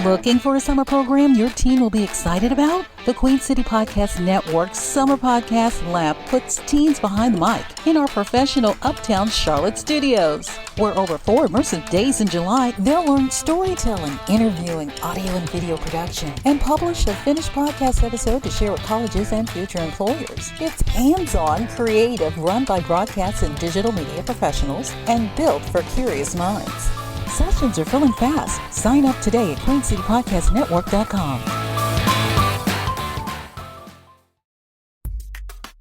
Looking for a summer program your teen will be excited about? The Queen City Podcast Network's Summer Podcast Lab puts teens behind the mic in our professional Uptown Charlotte studios. Where over 4 immersive days in July, they'll learn storytelling, interviewing, audio and video production, and publish a finished podcast episode to share with colleges and future employers. It's hands-on, creative, run by broadcast and digital media professionals, and built for curious minds. Sessions are filling fast. Sign up today at QueenCityPodcastNetwork.com.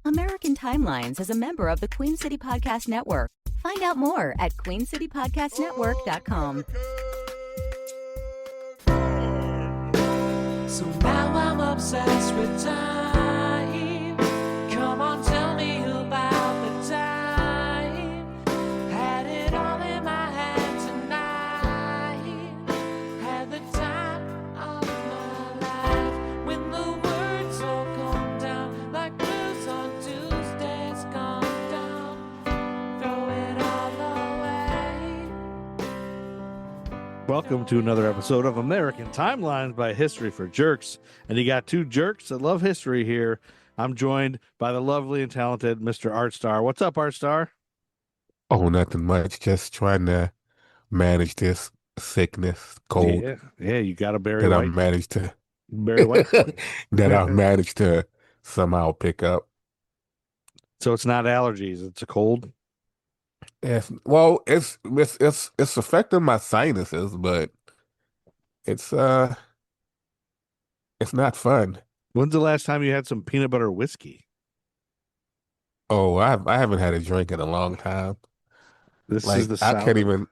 American Timelines is a member of the Queen City Podcast Network. Find out more at QueenCityPodcastNetwork.com. So now I'm obsessed with time. Come on, tell me about the time. Had it all in my hand tonight. Had the time of my life. When the words all come down like blues on Tuesdays come down. Throw it all away. Welcome to another episode of American Timelines by History for Jerks. And you got two jerks that love history here. I'm joined by the lovely and talented Mr. Artstar. What's up, Artstar? Oh, nothing much. Just trying to manage this sickness, cold Yeah, you got a Barry that I White. managed to Barry White. that I managed to somehow pick up. So it's not allergies, it's a cold. It's affecting my sinuses, but it's not fun. When's the last time you had some peanut butter whiskey? Oh, I haven't had a drink in a long time. This Like is the I sound can't of even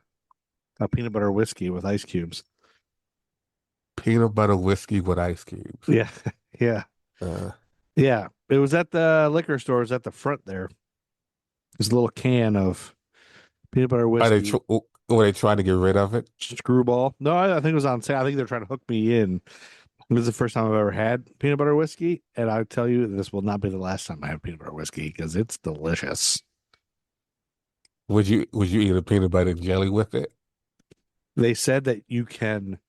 a peanut butter whiskey with ice cubes. peanut butter whiskey with ice cubes. Yeah, yeah, Uh, yeah. It was at the liquor store. It was at the front there. There's a little can of peanut butter whiskey. were they trying to get rid of it? Screwball. No, I think it was on sale. I think they're trying to hook me in. This is the first time I've ever had peanut butter whiskey, and I tell you, this will not be the last time I have peanut butter whiskey because it's delicious. Would you eat a peanut butter and jelly with it? They said that you can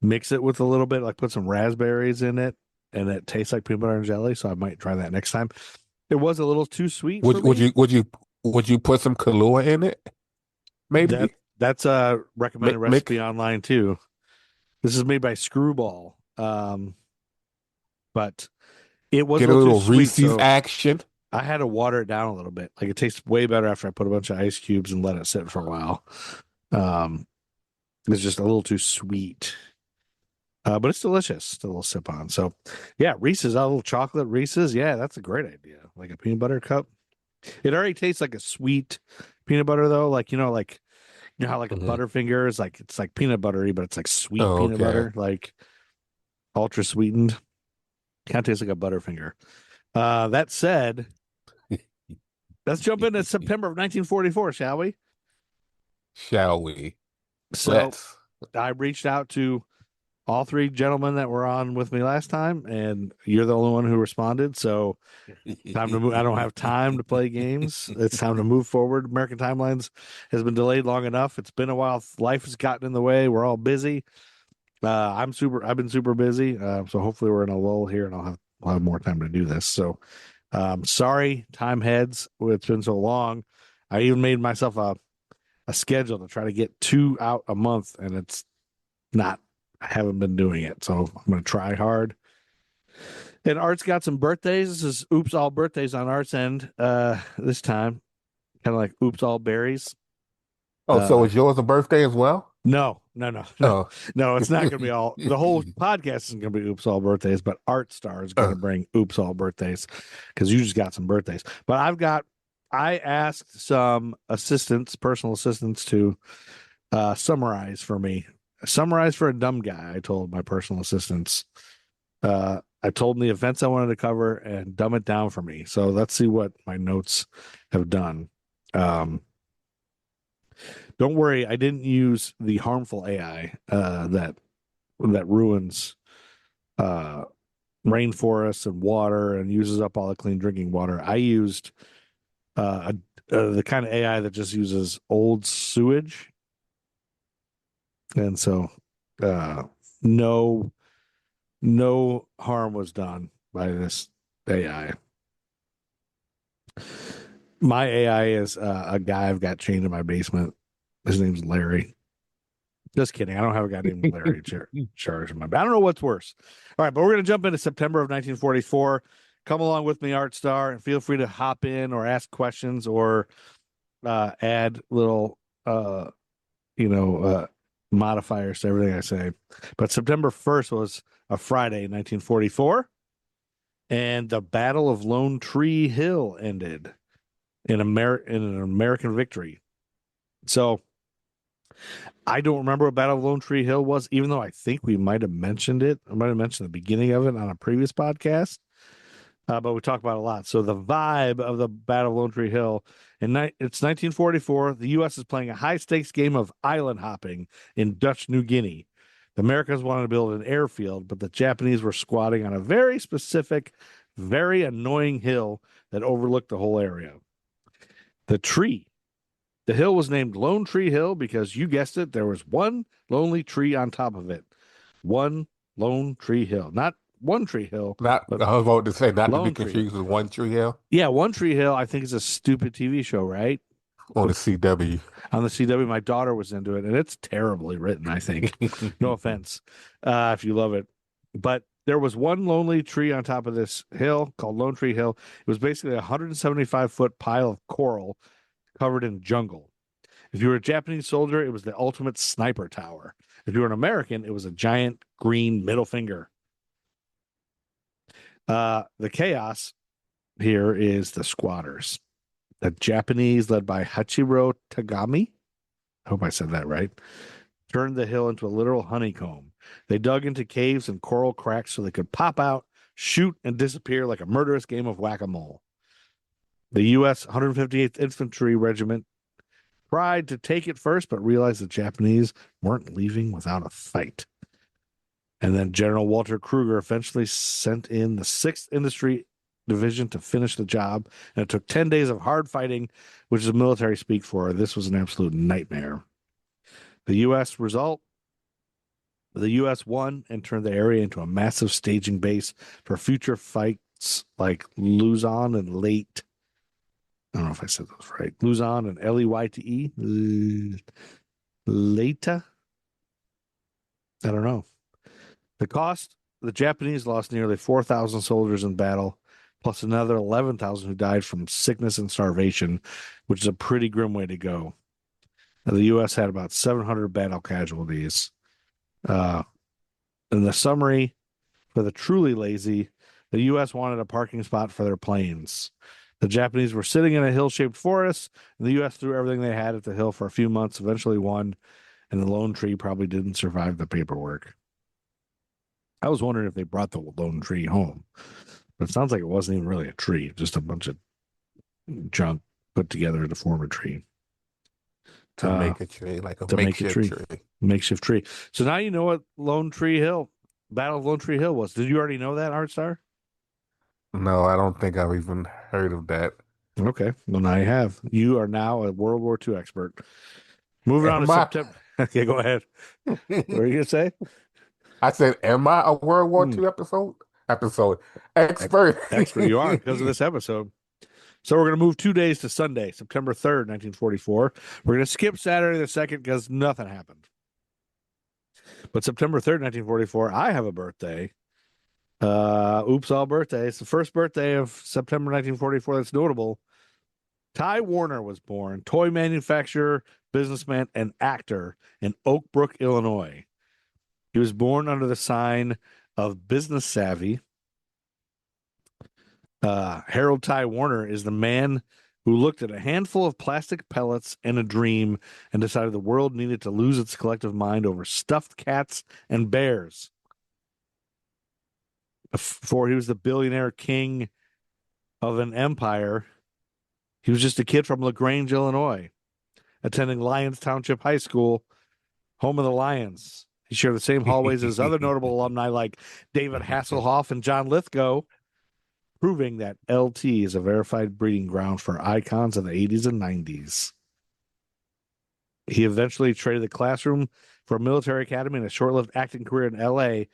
mix it with a little bit, like put some raspberries in it, and it tastes like peanut butter and jelly. So I might try that next time. It was a little too sweet. Would for me. would you put some Kahlua in it? Maybe. That's a recommended Make- recipe online too. This is made by Screwball. But it was Get a a little little too sweet, Reese's so action. I had to water it down a little bit. Like it tastes way better after I put a bunch of ice cubes and let it sit for a while. It's just a little too sweet. But it's delicious to a little sip on. So yeah, Reese's, a little chocolate Reese's. Yeah, that's a great idea. Like a peanut butter cup. It already tastes like a sweet peanut butter though. Like, like how like a Mhm. Butterfinger is like, it's like peanut buttery, but it's like sweet Oh, peanut okay. butter, like ultra sweetened. Kind of tastes like a Butterfinger. That said, let's jump into September of 1944, shall we? Shall we? So Let's. I reached out to all three gentlemen that were on with me last time, and you're the only one who responded. So time to move. I don't have time to play games. It's time to move forward. American Timelines has been delayed long enough. It's been a while. Life has gotten in the way. We're all busy. I've been super busy. So hopefully we're in a lull here, and I'll have more time to do this. So sorry, time heads. It's been so long. I even made myself a schedule to try to get 2 out a month, and it's not. I haven't been doing it, so I'm going to try hard. And Art's got some birthdays. This is oops all birthdays on Art's end this time. Kind of like oops all berries. Oh, so is yours a birthday as well? No. Oh, No, it's not going to be all. The whole podcast isn't going to be oops all birthdays, but Artstar is going to bring oops all birthdays because you just got some birthdays. But I asked some personal assistants to summarize for me. Summarize for a dumb guy, I told my personal assistants. I told them the events I wanted to cover and dumb it down for me. So let's see what my notes have done. Don't worry, I didn't use the harmful AI that ruins rainforests and water and uses up all the clean drinking water. I used the kind of AI that just uses old sewage. And so No, no harm was done by this AI. My AI is a guy I've got chained in my basement. His name's Larry. Just kidding. I don't have a guy named Larry charge in my. I don't know what's worse. All right, but we're going to jump into September of 1944. Come along with me, Artstar, and feel free to hop in or ask questions or add little, modifiers to everything I say. But September 1st was a Friday, 1944, and the Battle of Lone Tree Hill ended in an American victory. So I don't remember what Battle of Lone Tree Hill was, even though I think we might have mentioned it. I might have mentioned the beginning of it on a previous podcast, but we talked about it a lot. So the vibe of the Battle of Lone Tree Hill, it's 1944. The U.S. is playing a high-stakes game of island hopping in Dutch New Guinea. The Americans wanted to build an airfield, but the Japanese were squatting on a very specific, very annoying hill that overlooked the whole area. The hill was named Lone Tree Hill because, you guessed it, there was one lonely tree on top of it. One Lone Tree Hill. Not One Tree Hill. I was about to say, not to be Lone Tree. confused with One Tree Hill Yeah, One Tree Hill, I think, is a stupid TV show, right? on the CW. On the CW, my daughter was into it, and it's terribly written, I think. No offense if you love it. But there was one lonely tree on top of this hill called Lone Tree Hill. It was basically a 175-foot pile of coral covered in jungle. If you were a Japanese soldier, it was the ultimate sniper tower. If you were an American, it was a giant green middle finger. The chaos here is the squatters. The Japanese, led by Hachiro Tagami, I hope I said that right, turned the hill into a literal honeycomb. They dug into caves and coral cracks so they could pop out, shoot, and disappear like a murderous game of whack-a-mole. The U.S. 158th Infantry Regiment tried to take it first, but realized the Japanese weren't leaving without a fight. And then General Walter Kruger eventually sent in the 6th Industry Division to finish the job, and it took 10 days of hard fighting, which is military speak for this was an absolute nightmare. The U.S. won and turned the area into a massive staging base for future fights like Luzon and Leyte. I don't know if I said those right. Luzon and Leyte. Leyte? I don't know. The cost, the Japanese lost nearly 4,000 soldiers in battle, plus another 11,000 who died from sickness and starvation, which is a pretty grim way to go. Now, the U.S. had about 700 battle casualties. In the summary, for the truly lazy, the U.S. wanted a parking spot for their planes. The Japanese were sitting in a hill-shaped forest, and the U.S. threw everything they had at the hill for a few months, eventually won, and the lone tree probably didn't survive the paperwork. I was wondering if they brought the lone tree home, but it sounds like it wasn't even really a tree, just a bunch of junk put together to form a tree. To make a tree, like a to make a makeshift tree. tree. Makeshift tree. So now you know what Battle of Lone Tree Hill was. Did you already know that, Artstar? No, I don't think I've even heard of that. Okay. Well, now you have. You are now a World War II expert. Moving on to September. Okay, go ahead. What were you going to say? I said, am I a World War II expert? Expert you are because of this episode. So we're going to move 2 days to Sunday, September 3rd, 1944. We're going to skip Saturday the 2nd because nothing happened. But September 3rd, 1944, I have a birthday. Oops, all birthday. It's the first birthday of September 1944 that's notable. Ty Warner was born, toy manufacturer, businessman, and actor in Oak Brook, Illinois. He was born under the sign of business savvy. Harold Ty Warner is the man who looked at a handful of plastic pellets and a dream and decided the world needed to lose its collective mind over stuffed cats and bears. Before he was the billionaire king of an empire, he was just a kid from LaGrange, Illinois, attending Lyons Township High School, home of the Lions. He shared the same hallways as other notable alumni like David Hasselhoff and John Lithgow, proving that LT is a verified breeding ground for icons of the 80s and 90s. He eventually traded the classroom for a military academy and a short-lived acting career in L.A.,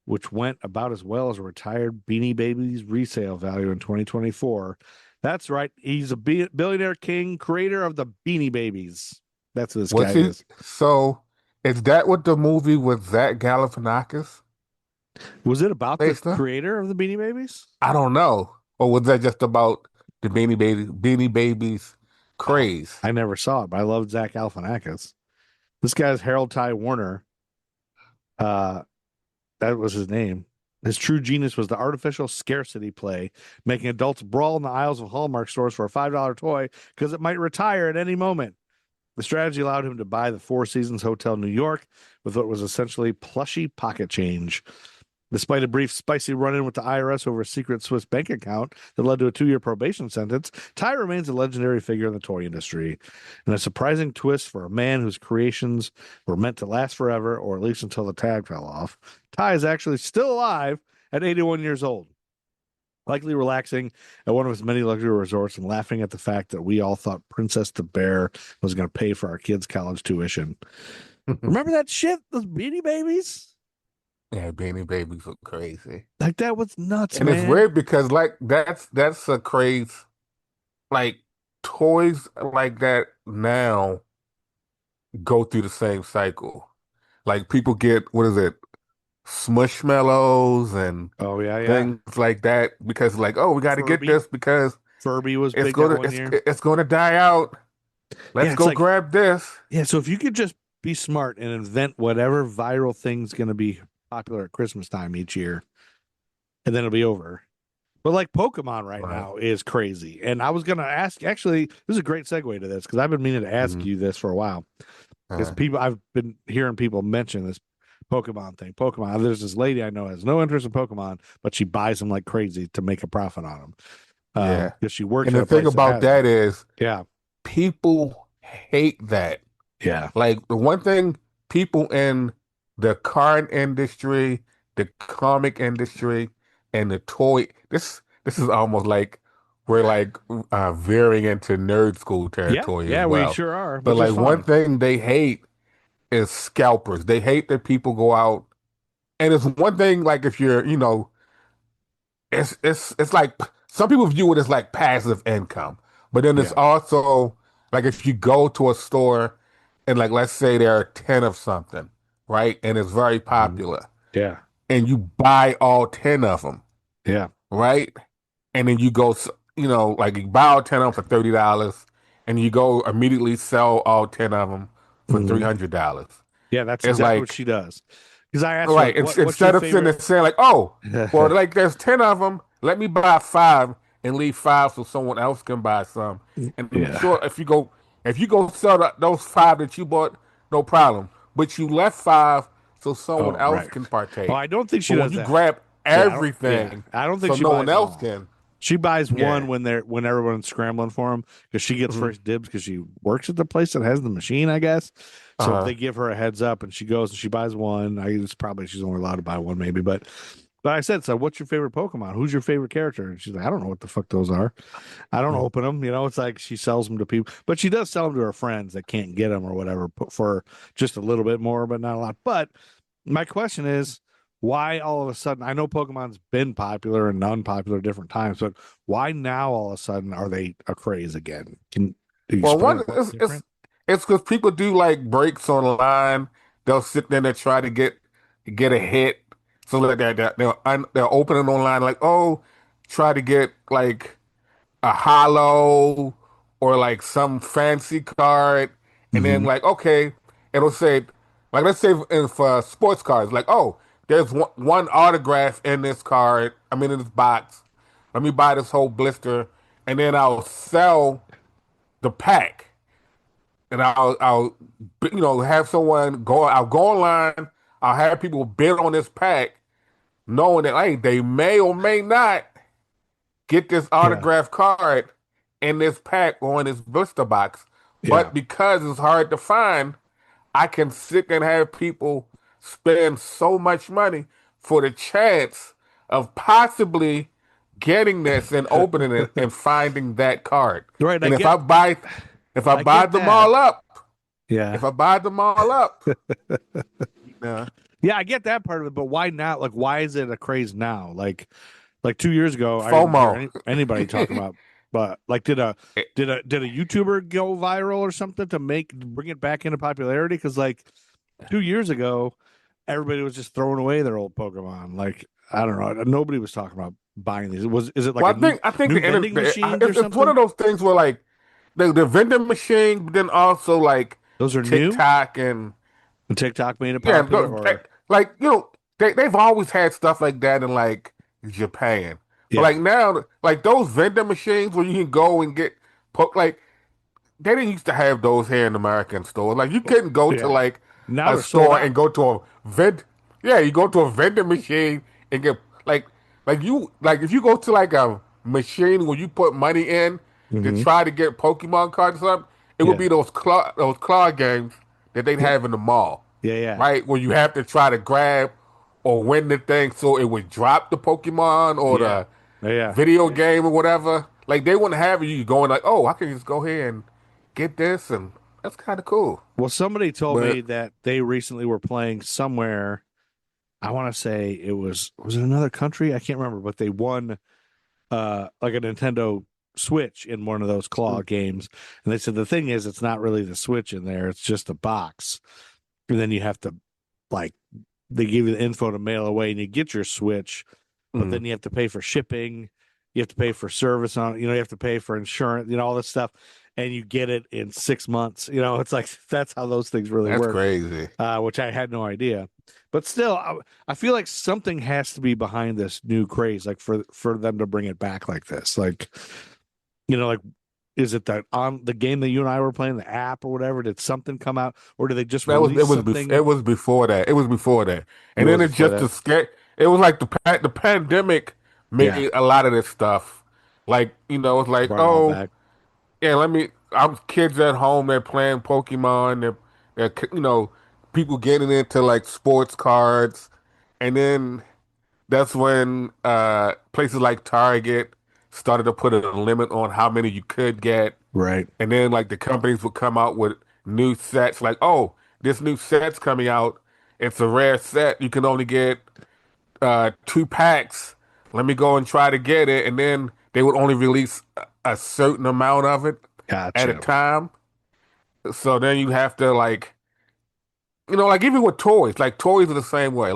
which went about as well as a retired Beanie Babies resale value in 2024. That's right. He's a billionaire king, creator of the Beanie Babies. That's who this guy is. So is that what the movie with Zach Galifianakis Was it about the based on? creator of the Beanie Babies? I don't know. Or was that just about the Beanie Babies craze? I never saw it, but I love Zach Galifianakis. This guy's Harold Ty Warner. That was his name. His true genius was the artificial scarcity play, making adults brawl in the aisles of Hallmark stores for a $5 toy because it might retire at any moment. The strategy allowed him to buy the Four Seasons Hotel New York with what was essentially plushy pocket change. Despite a brief spicy run-in with the IRS over a secret Swiss bank account that led to a 2-year probation sentence, Ty remains a legendary figure in the toy industry. And a surprising twist for a man whose creations were meant to last forever, or at least until the tag fell off. Ty is actually still alive at 81 years old, likely relaxing at one of his many luxury resorts and laughing at the fact that we all thought Princess the Bear was going to pay for our kids' college tuition. Remember that shit? Those Beanie Babies? Yeah, Beanie Babies were crazy. Like, that was nuts, And man. it's weird because like that's a craze. Like toys like that now go through the same cycle. Like people get, what is it, Smushmallows and Oh, yeah. things like that because like, oh, we got to get Furby. this because Furby was it's big gonna that one year. it's gonna die out. Let's it's go like- grab this. Yeah, so if you could just be smart and invent whatever viral thing's going to be popular at Christmas time each year, and then it'll be over. But like Pokemon right now is crazy. And I was going to ask, actually, this is a great segue to this because I've been meaning to ask you this for a while. Because I've been hearing people mention this Pokemon thing. Pokemon, there's this lady I know has no interest in Pokemon, but she buys them like crazy to make a profit on them. Yeah. Because she works And at the a place thing about has that them. is Yeah. people hate that. Yeah. Like the one thing people in the card industry, the comic industry, and the toy, this is almost like we're like veering into nerd school territory Yeah, as well. we sure are. But which like is one fine. thing they hate is scalpers. They hate that people go out, and it's one thing like if you're, it's like some people view it as like passive income, but then it's also like if you go to a store and like let's say there are 10 of something, right? And it's very popular. Yeah. And you buy all 10 of them, Yeah. right? And then you go, like you buy all 10 of them for $30 and you go immediately sell all 10 of them for $300. Yeah, that's It's exactly like- what she does. Because I asked her, Right. like, what's Instead your of sitting there favorite? saying like, oh, well, like there's 10 of them, let me buy 5 and leave 5 so someone else can buy some. And I'm sure if you go sell those 5 that you bought, no problem. But you left 5 so someone else can partake. Oh, I don't think she But does when you that. grab I don't- everything, I don't think so she no buys one else all. can. She buys one Yeah. when everyone's scrambling for them because she gets first dibs because she works at the place that has the machine, I guess. So they give her a heads up and she goes and she buys one. She's only allowed to buy one maybe, but I said, so what's your favorite Pokemon? Who's your favorite character? And she's like, I don't know what the fuck those are. I don't open them. It's like she sells them to people, but she does sell them to her friends that can't get them or whatever for just a little bit more, but not a lot. But my question is, why all of a sudden, I know Pokemon's been popular and unpopular at different times, but why now all of a sudden are they a craze again? Do you Well, explain one what's different? it's because people do like breaks online. They'll sit there and try to get a hit. So like they're opening online like, oh, try to get like a hollow or like some fancy card, and then like okay, it'll say like let's say for sports cards like, oh, there's one autograph in this card. I mean in this box. Let me buy this whole blister, and then I'll sell the pack. And I'll have someone go. I'll go online. I'll have people bid on this pack, knowing that hey, they may or may not get this autograph card in this pack or in this blister box. But because it's hard to find, I can sit and have people spend so much money for the chance of possibly getting this and opening it and finding that card. Right, And I if get- I buy I them get all that. up, Yeah. If I buy them all up, yeah, Yeah, I get that part of it, but why not? Like, why is it a craze now? Like 2 years ago, I didn't hear FOMO. anybody talking about. But like, did a YouTuber go viral or something to bring it back into popularity? Because like 2 years ago, everybody was just throwing away their old Pokemon. Like, I don't know, nobody was talking about buying these. Is it like Well, a new I think new vending machines or it's one something? of those things where like the vending machine, but then also like Those are new. TikTok and And TikTok made it yeah, popular, or like they've always had stuff like that in like Japan, but yeah, like now like those vending machines where you can go and get like they didn't used to have those here in American stores. Like you couldn't go to yeah. like Now a they're sold store and out. go to a yeah, you go to a vending machine and get like like if you go to like a machine where you put money in to Hmm. try to get Pokemon cards or something, it would Yeah, be those claw games that they'd have in the mall, yeah, yeah, right? Where you have to try to grab or win the thing so it would drop the Pokemon or yeah, the yeah. video game or whatever. Like they wouldn't have you going like, oh, I can just go here and get this, and that's kind of cool. Well, somebody told But me that they recently were playing somewhere. I want to say was it another country? I can't remember, but they won like a Nintendo Switch in one of those claw games. And they said the thing is it's not really the Switch in there, it's just a box. And then you have to like they give you the info to mail away and you get your Switch, but mm, then you have to pay for shipping, you have to pay for service on it, you have to pay for insurance, all this stuff. And you get it in 6 months. It's like that's how those things really that's work, crazy. which I had no idea. But still, I feel like something has to be behind this new craze, like for them to bring it back like this. Like, like is it that on the game that you and I were playing, the app or whatever? Did something come out, or did they just That was release something? it was before that. It was before that, It and then was it's before just that. to scare. It was like the pandemic Yeah, made a lot of this stuff. Like it's like brought it all oh back. yeah, I'm kids at home. They're playing Pokemon. They're people getting into like sports cards, and then that's when places like Target started to put a limit on how many you could get. Right. And then like the companies would come out with new sets like, oh, this new set's coming out. It's a rare set. You can only get 2 packs. Let me go and try to get it. And then they would only release a certain amount of it at a Gotcha. time. So then you have to like even with toys, like toys are the same way.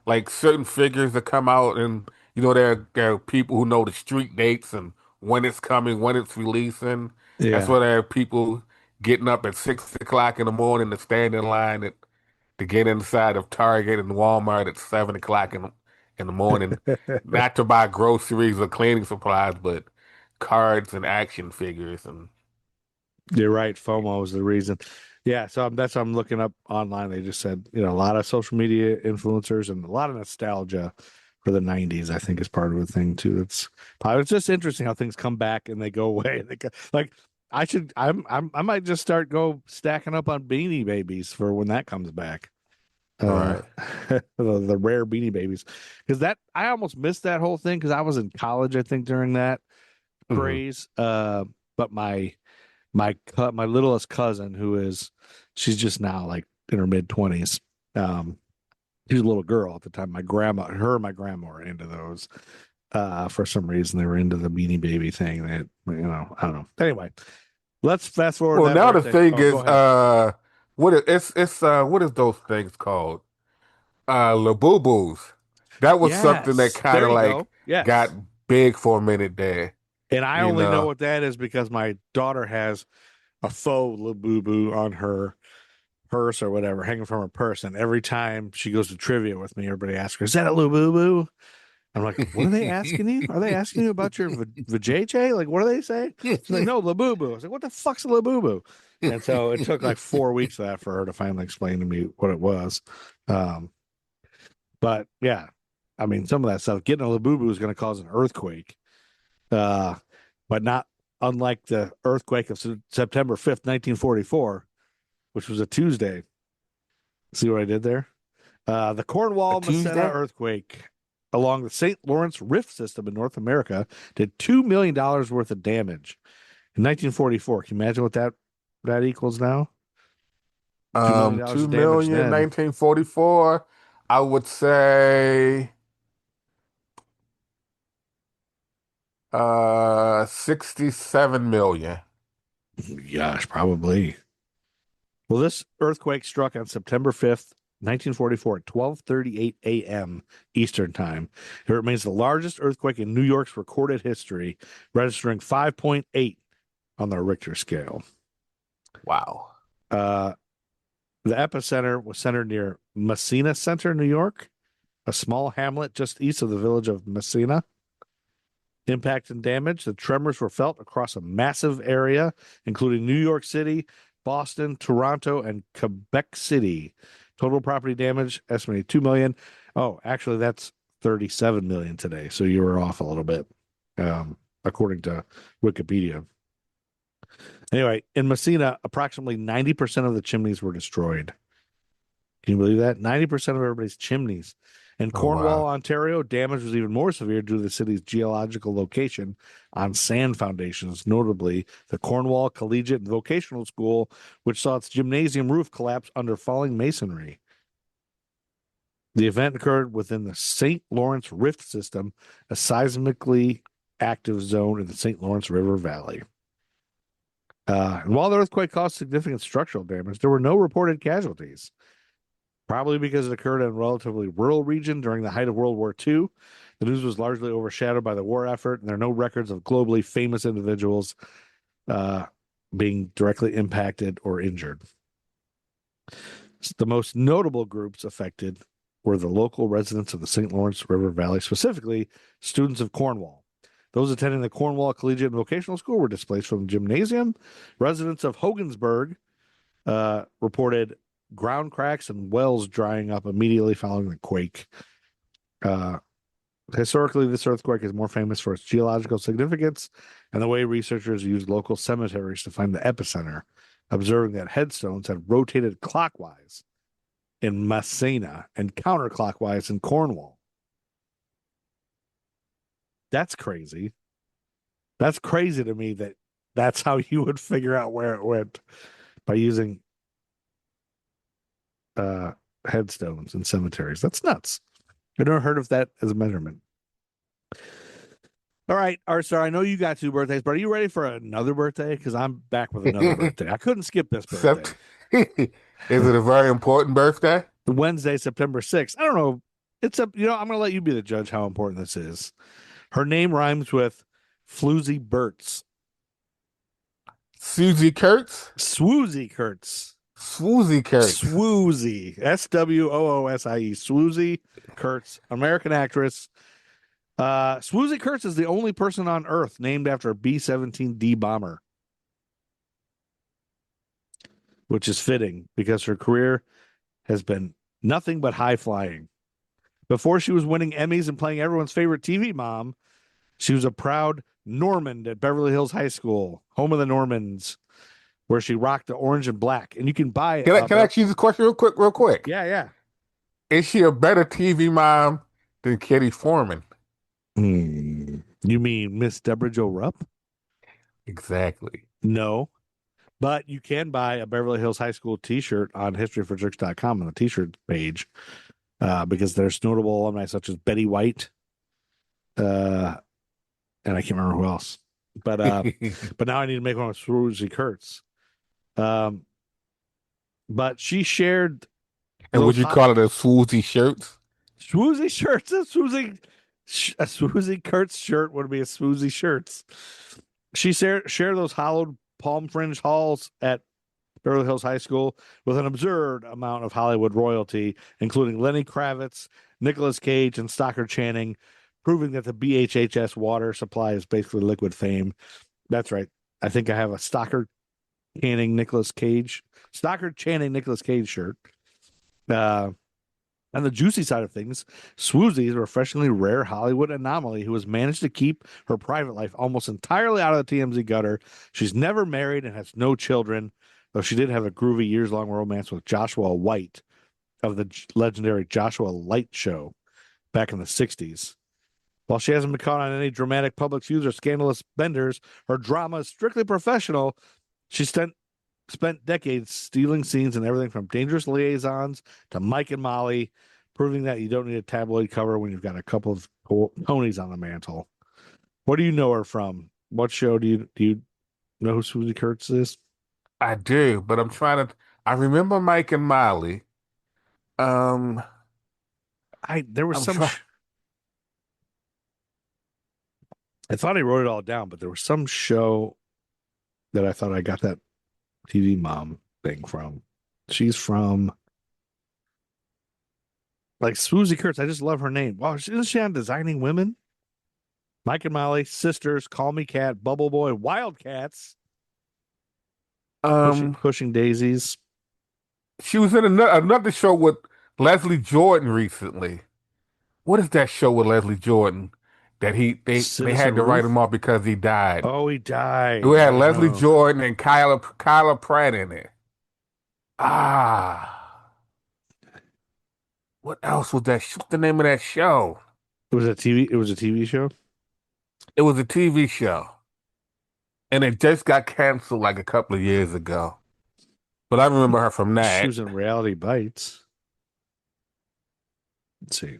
Like certain figures that come out, and there are people who know the street dates and when it's coming, when it's releasing. That's Yeah. why there are people getting up at 6 o'clock in the morning to stand in line to get inside of Target and Walmart at 7 o'clock in the morning, not to buy groceries or cleaning supplies, but cards and action figures and You're right. FOMO is the reason. Yeah, so that's what I'm looking up online. They just said, a lot of social media influencers and a lot of nostalgia for the 90s, I think is part of the thing too. It's just interesting how things come back and they go away. Like I might just start stacking up on Beanie Babies for when that comes back. all Uh right. the rare Beanie Babies. Because that I almost missed that whole thing because I was in college, I think, during that Hmm. craze. But my littlest cousin, she's just now like in her mid 20s. She was a little girl at the time. Her and my grandma were into those. For some reason they were into the Beanie Baby thing. That I don't know. Anyway, let's fast forward Well, that now the birthday. thing Oh, go is, ahead. what is those things called? Labubus. That was something that Yes, kind there of you like go. got Yes, big for a minute there. and I You only know know, what that is because my daughter has a faux Labubu on her purse or whatever, hanging from her purse. And every time she goes to trivia with me, everybody asks her, "Is that a Labubu?" I'm like, "What are they asking you? Are they asking you about your vajayjay? Like, what do they say?" She's like, "No, Labubu." I was like, "What the fuck's a Labubu?" And so it took like 4 weeks of that for her to finally explain to me what it was. Um, but yeah, I mean, some of that stuff, getting a Labubu is going to cause an earthquake, uh, but not unlike the earthquake of September 5th, 1944, which was a Tuesday. See what I did there? The a Cornwall Macena Tuesday. earthquake along the St. Lawrence Rift system in North America did $2 million worth of damage in 1944. Can you imagine what that equals now? $2 million2 of damage million, then. 1944. I would say 67 million. Gosh, probably. Well, this earthquake struck on September 5th, 1944 at 12:38 a.m. Eastern Time. It remains the largest earthquake in New York's recorded history, registering 5.8 on the Richter scale. Wow. The epicenter was centered near Messina Center, New York, a small hamlet just east of the village of Messina. Impact and damage. The tremors were felt across a massive area, including New York City, Boston, Toronto, and Quebec City. Total property damage estimated 2 million. Oh, actually, that's 37 million today. So you were off a little bit, according to Wikipedia. Anyway, in Messina, approximately 90% of the chimneys were destroyed. Can you believe that? 90% of everybody's chimneys. In Oh, Cornwall, wow. Ontario, damage was even more severe due to the city's geological location on sand foundations, notably the Cornwall Collegiate and Vocational School, which saw its gymnasium roof collapse under falling masonry. The event occurred within the St. Lawrence Rift System, a seismically active zone in the St. Lawrence River Valley. And while the earthquake caused significant structural damage, there were no reported casualties. Probably because it occurred in a relatively rural region during the height of World War II. The news was largely overshadowed by the war effort, and there are no records of globally famous individuals being directly impacted or injured. The most notable groups affected were the local residents of the St. Lawrence River Valley, specifically students of Cornwall. Those attending the Cornwall Collegiate and Vocational School were displaced from the gymnasium. Residents of Hogansburg reported ground cracks and wells drying up immediately following the quake. Historically, this earthquake is more famous for its geological significance and the way researchers used local cemeteries to find the epicenter, observing that headstones had rotated clockwise in Messina and counterclockwise in Cornwall. That's crazy. That's crazy to me that that's how you would figure out where it went, by using headstones and cemeteries. That's nuts. I never heard of that as a measurement. All right, Artstar, I know you got 2 birthdays, but are you ready for another birthday? Because I'm back with another birthday. I couldn't skip this birthday. Is it a very important birthday? Wednesday, September 6th. I don't know. I'm going to let you be the judge how important this is. Her name rhymes with Swoozie Kurtz. Swoozie Kurtz? Swoozie Kurtz. Swoozie Kurtz. Swoozie. Swoosie. Swoozie Kurtz, American actress. Swoozie Kurtz is the only person on Earth named after a B-17D bomber, which is fitting because her career has been nothing but high flying. Before she was winning Emmys and playing everyone's favorite TV mom, she was a proud Normand at Beverly Hills High School, home of the Normans, where she rocked the orange and black. And you can buy it. Can I ask you this question real quick? Yeah. Is she a better TV mom than Kitty Foreman? You mean Miss Deborah Jo Rupp? Exactly. No. But you can buy a Beverly Hills High School t-shirt on historyforjerks.com on the t-shirt page, because there's notable alumni such as Betty White, and I can't remember who else. But now I need to make one with Swoozie Kurtz. But she shared. And would you call it a Swoozie shirt? Swoozie shirts? A Swoozie Kurtz shirt would be a Swoozie shirts. She shared those hollowed palm fringe halls at Beverly Hills High School with an absurd amount of Hollywood royalty, including Lenny Kravitz, Nicolas Cage, and Stockard Channing, proving that the BHHS water supply is basically liquid fame. That's right. I think I have a Stockard Channing Nicolas Cage shirt. On the juicy side of things, Swoozie is a refreshingly rare Hollywood anomaly who has managed to keep her private life almost entirely out of the TMZ gutter. She's never married and has no children, though she did have a groovy years-long romance with Joshua White of the legendary Joshua Light Show back in the 60s. While she hasn't been caught on any dramatic public feuds or scandalous benders, her drama is strictly professional. She spent spent decades stealing scenes and everything from Dangerous Liaisons to Mike and Molly, proving that you don't need a tabloid cover when you've got a couple of ponies on the mantle. What do you know her from? What show do you know who Swoozie Kurtz is? I do, but I'm trying to. I remember Mike and Molly. There was I'm some. trying. I thought I wrote it all down, but there was some show that I thought I got that TV mom thing from. She's from like Swoozie Kurtz. I just love her name. Wow, isn't she on Designing Women? Mike and Molly, Sisters, Call Me Cat, Bubble Boy, Wildcats, Pushing Daisies. She was in another show with Leslie Jordan recently. What is that show with Leslie Jordan that they Citizen had to write Ruth? him off because he died? Oh, he died. We had I Leslie know. Jordan and Kyla Pratt in it. What else was that? What's the name of that show? It was a TV show. It was a TV show, and it just got canceled like a couple of years ago. But I remember her from She that. was in Reality Bites. Let's see.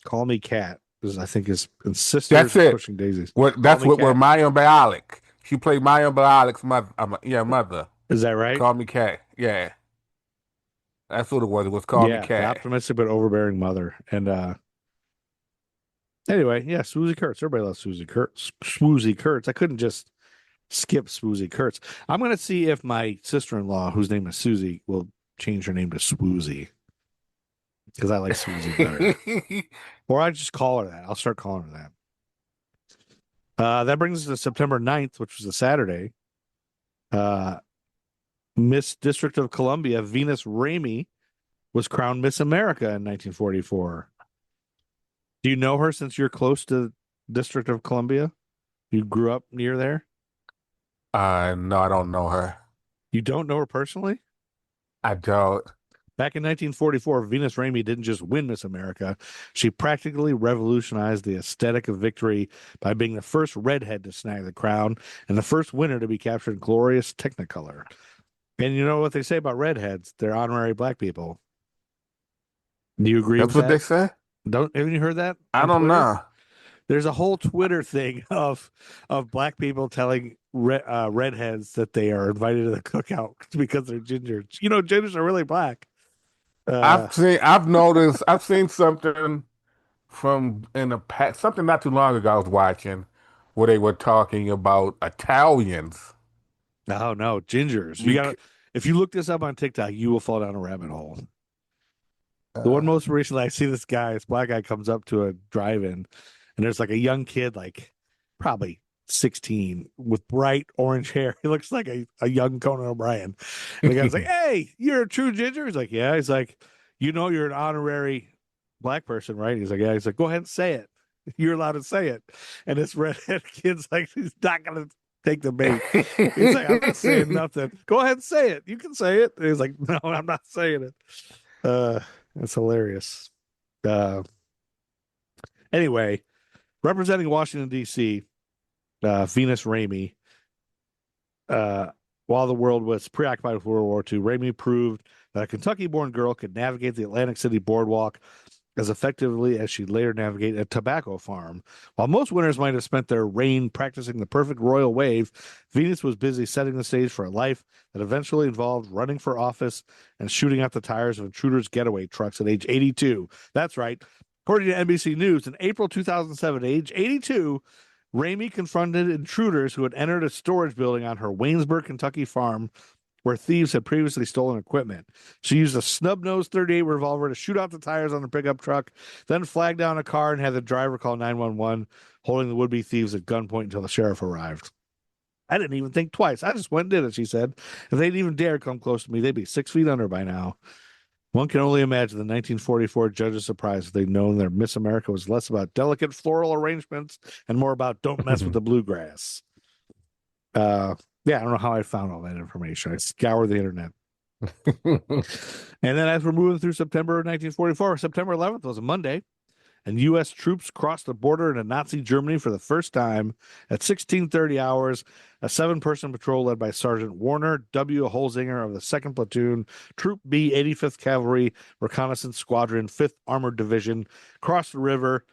Call Me Cat I think is in Sisters. That's it. Pushing Daisies. That's what where Maya Bialik. She played Maya Bialik's mother. Mother. Is that right? Call Me Cat. Yeah, that's what it was. It was Call Me The Cat. optimistic but overbearing mother. And anyway, yeah, Swoozie Kurtz. Everybody loves Swoozie Kurtz. Swoozie Kurtz. I couldn't just skip Swoozie Kurtz. I'm gonna see if my sister-in-law, whose name is Susie, will change her name to Swoozie. Because I like Swoozie better. Or I just call her that. I'll start calling her that. That brings us to September 9th, which was a Saturday. Miss District of Columbia, Venus Ramey, was crowned Miss America in 1944. Do you know her since you're close to District of Columbia? You grew up near there? No, I don't know her. You don't know her personally? I don't. Back in 1944, Venus Ramey didn't just win Miss America. She practically revolutionized the aesthetic of victory by being the first redhead to snag the crown and the first winner to be captured in glorious Technicolor. And you know what they say about redheads? They're honorary black people. Do you agree That's with what that? they say? Haven't you heard that? I on don't Twitter? know. There's a whole Twitter thing of black people telling redheads that they are invited to the cookout because they're gingers. You know, gingers are really black. I've seen something from in the past, something not too long ago I was watching where they were talking about Italians. Oh no, gingers. You gotta if you look this up on TikTok, you will fall down a rabbit hole. The one most recently I see this black guy comes up to a drive-in and there's like a young kid, like probably 16 with bright orange hair. He looks like a young Conan O'Brien. And the guy's like, "Hey, you're a true ginger?" He's like, "Yeah." He's like, "You know you're an honorary black person, right?" He's like, "Yeah." He's like, "Go ahead and say it. You're allowed to say it." And this redhead kid's like, he's not gonna take the bait. He's like, "I'm not saying nothing. Go ahead and say it. You can say it." And he's like, "No, I'm not saying it." It's hilarious. Anyway, representing Washington, D.C., Venus Ramey, while the world was preoccupied with World War II, Ramey proved that a Kentucky-born girl could navigate the Atlantic City boardwalk as effectively as she later navigated a tobacco farm. While most winners might have spent their reign practicing the perfect royal wave, Venus was busy setting the stage for a life that eventually involved running for office and shooting out the tires of intruders' getaway trucks at age 82. That's right. According to NBC News, in April 2007, at age 82, Ramey confronted intruders who had entered a storage building on her Waynesburg, Kentucky farm where thieves had previously stolen equipment. She used a snub-nosed .38 revolver to shoot out the tires on the pickup truck, then flagged down a car and had the driver call 911, holding the would-be thieves at gunpoint until the sheriff arrived. "I didn't even think twice. I just went and did it," she said. "If they'd even dared come close to me, they'd be 6 feet under by now." One can only imagine the 1944 judges' surprise if they'd known their Miss America was less about delicate floral arrangements and more about don't mess with the bluegrass. Yeah, I don't know how I found all that information. I scoured the internet. And then as we're moving through September 1944, September 11th was a Monday. and U.S. troops crossed the border into Nazi Germany for the first time at 1630 hours. A 7-person patrol led by Sergeant Warner W. Holzinger of the 2nd Platoon, Troop B, 85th Cavalry Reconnaissance Squadron, 5th Armored Division, crossed the river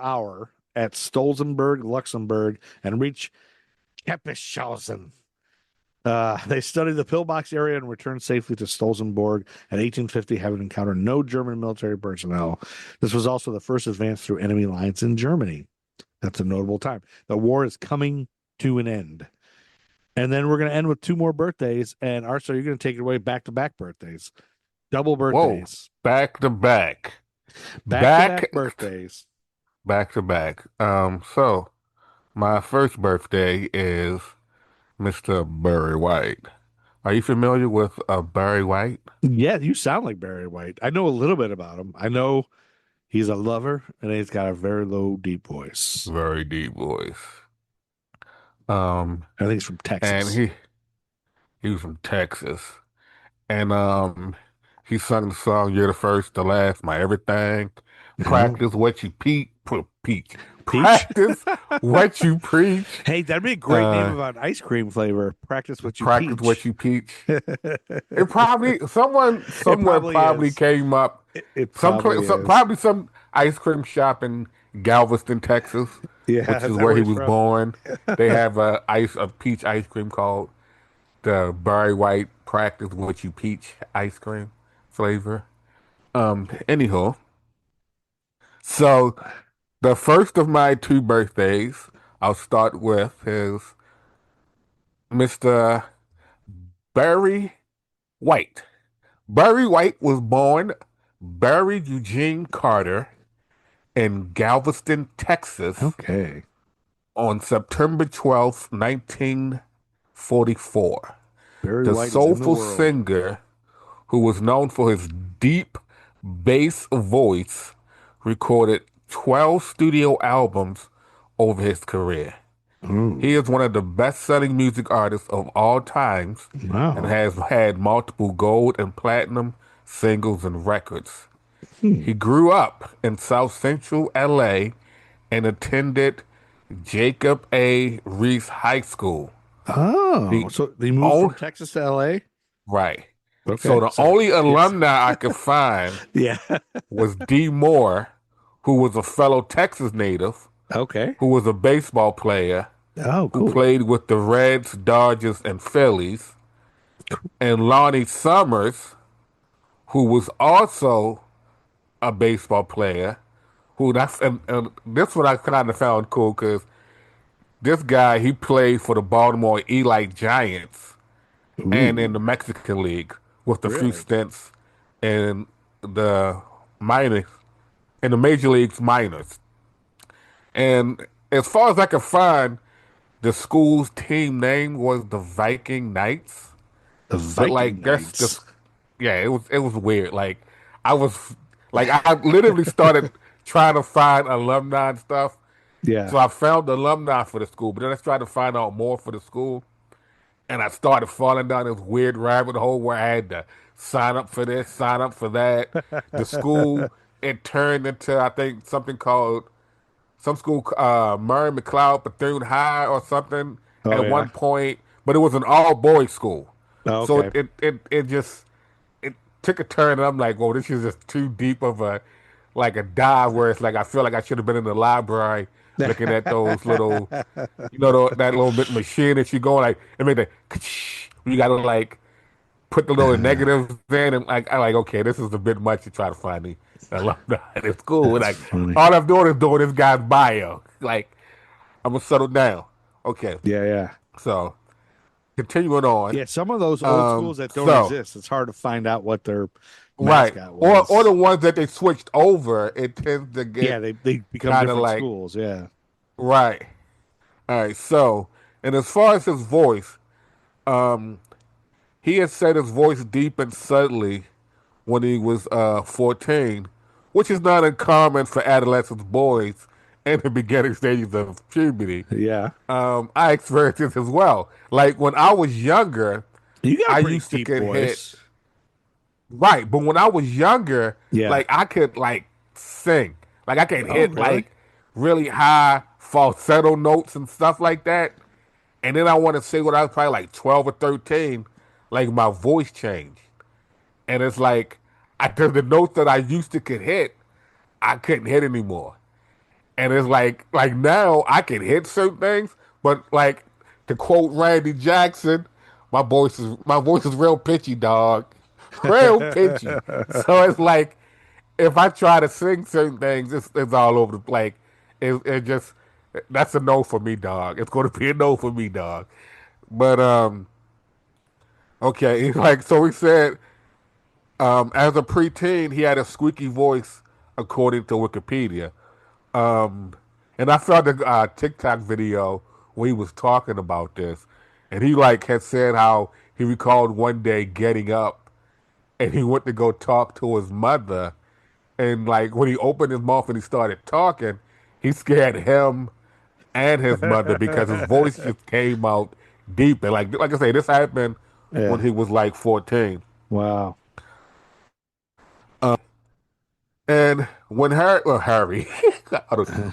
Our at Stolzenberg, Luxembourg, and reached Keppeschhausen. They studied the pillbox area and returned safely to Stolzenberg at 1850, having encountered no German military personnel. This was also the first advance through enemy lines in Germany. That's a notable time. The war is coming to an end. And then we're going to end with 2 more birthdays. And Artstar, you're going to take it away back-to-back birthdays. Double birthdays. Whoa, back-to-back. Back-to-back birthdays. Back-to-back. So my first birthday is Mr. Barry White. Are you familiar with Barry White? Yeah, you sound like Barry White. I know a little bit about him. I know he's a lover, and he's got a very low, deep voice. Very deep voice. I think he's from Texas. And he was from Texas. And he sung the song "You're the First, the Last, My Everything." Practice what you preach. Practice what you preach. Hey, that'd be a great name of an ice cream flavor. Practice what you Practice peach. what you peach. It probably someone probably came up. It probably is. Probably some ice cream shop in Galveston, Texas, Yeah, which is where he was born. They have a peach ice cream called the Barry White Practice What You Peach ice cream flavor. Anyhow, so the first of my 2 birthdays, I'll start with is Mr. Barry White. Barry White was born Barry Eugene Carter in Galveston, Texas. Okay. On September 12th, 1944. Barry The White soulful is in the world. singer who was known for his deep bass voice recorded 12 studio albums over his career. Ooh. He is one of the best-selling music artists of all times and has had multiple gold and platinum singles and records. He grew up in South Central LA and attended Jacob A. Riis High School. Oh, so they moved from Texas to LA? Right. Okay. So the only alumni I could find Yeah. was D. Moore, who was a fellow Texas native, Okay. who was a baseball player, Oh, who cool. played with the Reds, Dodgers, and Phillies, and Lonnie Summers, who was also a baseball player, and this one I kind of found cool because this guy, he played for the Baltimore Elite Giants and in the Mexican League with a few stints in the minors, in the major leagues minors. And as far as I could find, the school's team name was the Viking Knights. The Viking Knights. It was weird. Like I literally started trying to find alumni and stuff. Yeah. So I found the alumni for the school, but then I tried to find out more for the school, and I started falling down this weird rabbit hole where I had to sign up for this, sign up for that. The school, it turned into, I think, something called Murray McLeod Bethune High or something at one point, but it was an all-boys school. Oh, so okay. it took a turn, and I'm like, whoa, this is just too deep of a dive where it's like I feel like I should have been in the library looking at those little, that little bit machine that you go like and make that. You got to like put the little negatives in, and I'm like, okay, this is a bit much to try to find the alumni in school. And like all I'm doing is doing this guy's bio. Like I'm gonna settle down. Okay. Yeah. So continuing on. Yeah, some of those old schools that don't exist, it's hard to find out what their mascot right, was. or the ones that they switched over, it tends to get they become different schools. Yeah, right. All right. So, and as far as his voice, he had said his voice deepened subtly when he was 14, which is not uncommon for adolescent boys in the beginning stages of puberty. Yeah. I experienced this as well. Like when I was younger, You got a I pretty used to deep get voice. hit. Right, but when I was younger, Yeah. like I could like sing. Like I could Oh, hit really? like really high falsetto notes and stuff like that. And then I want to say when I was probably like 12 or 13, like my voice changed. And it's like the notes that I used to could hit, I couldn't hit anymore. And it's like now I can hit certain things, but like to quote Randy Jackson, my voice is real pitchy, dog. Real pitchy. So it's like if I try to sing certain things, it's all over the like it just that's a no for me, dog. It's gonna be a no for me, dog. But okay, like so we said, as a preteen he had a squeaky voice according to Wikipedia. Um, and I saw the TikTok video where he was talking about this, and he like had said how he recalled one day getting up and he went to go talk to his mother, and like when he opened his mouth and he started talking, he scared him and his mother because his voice just came out deep. And like I say, this happened when Yeah. he was like 14. Wow. And when Harry,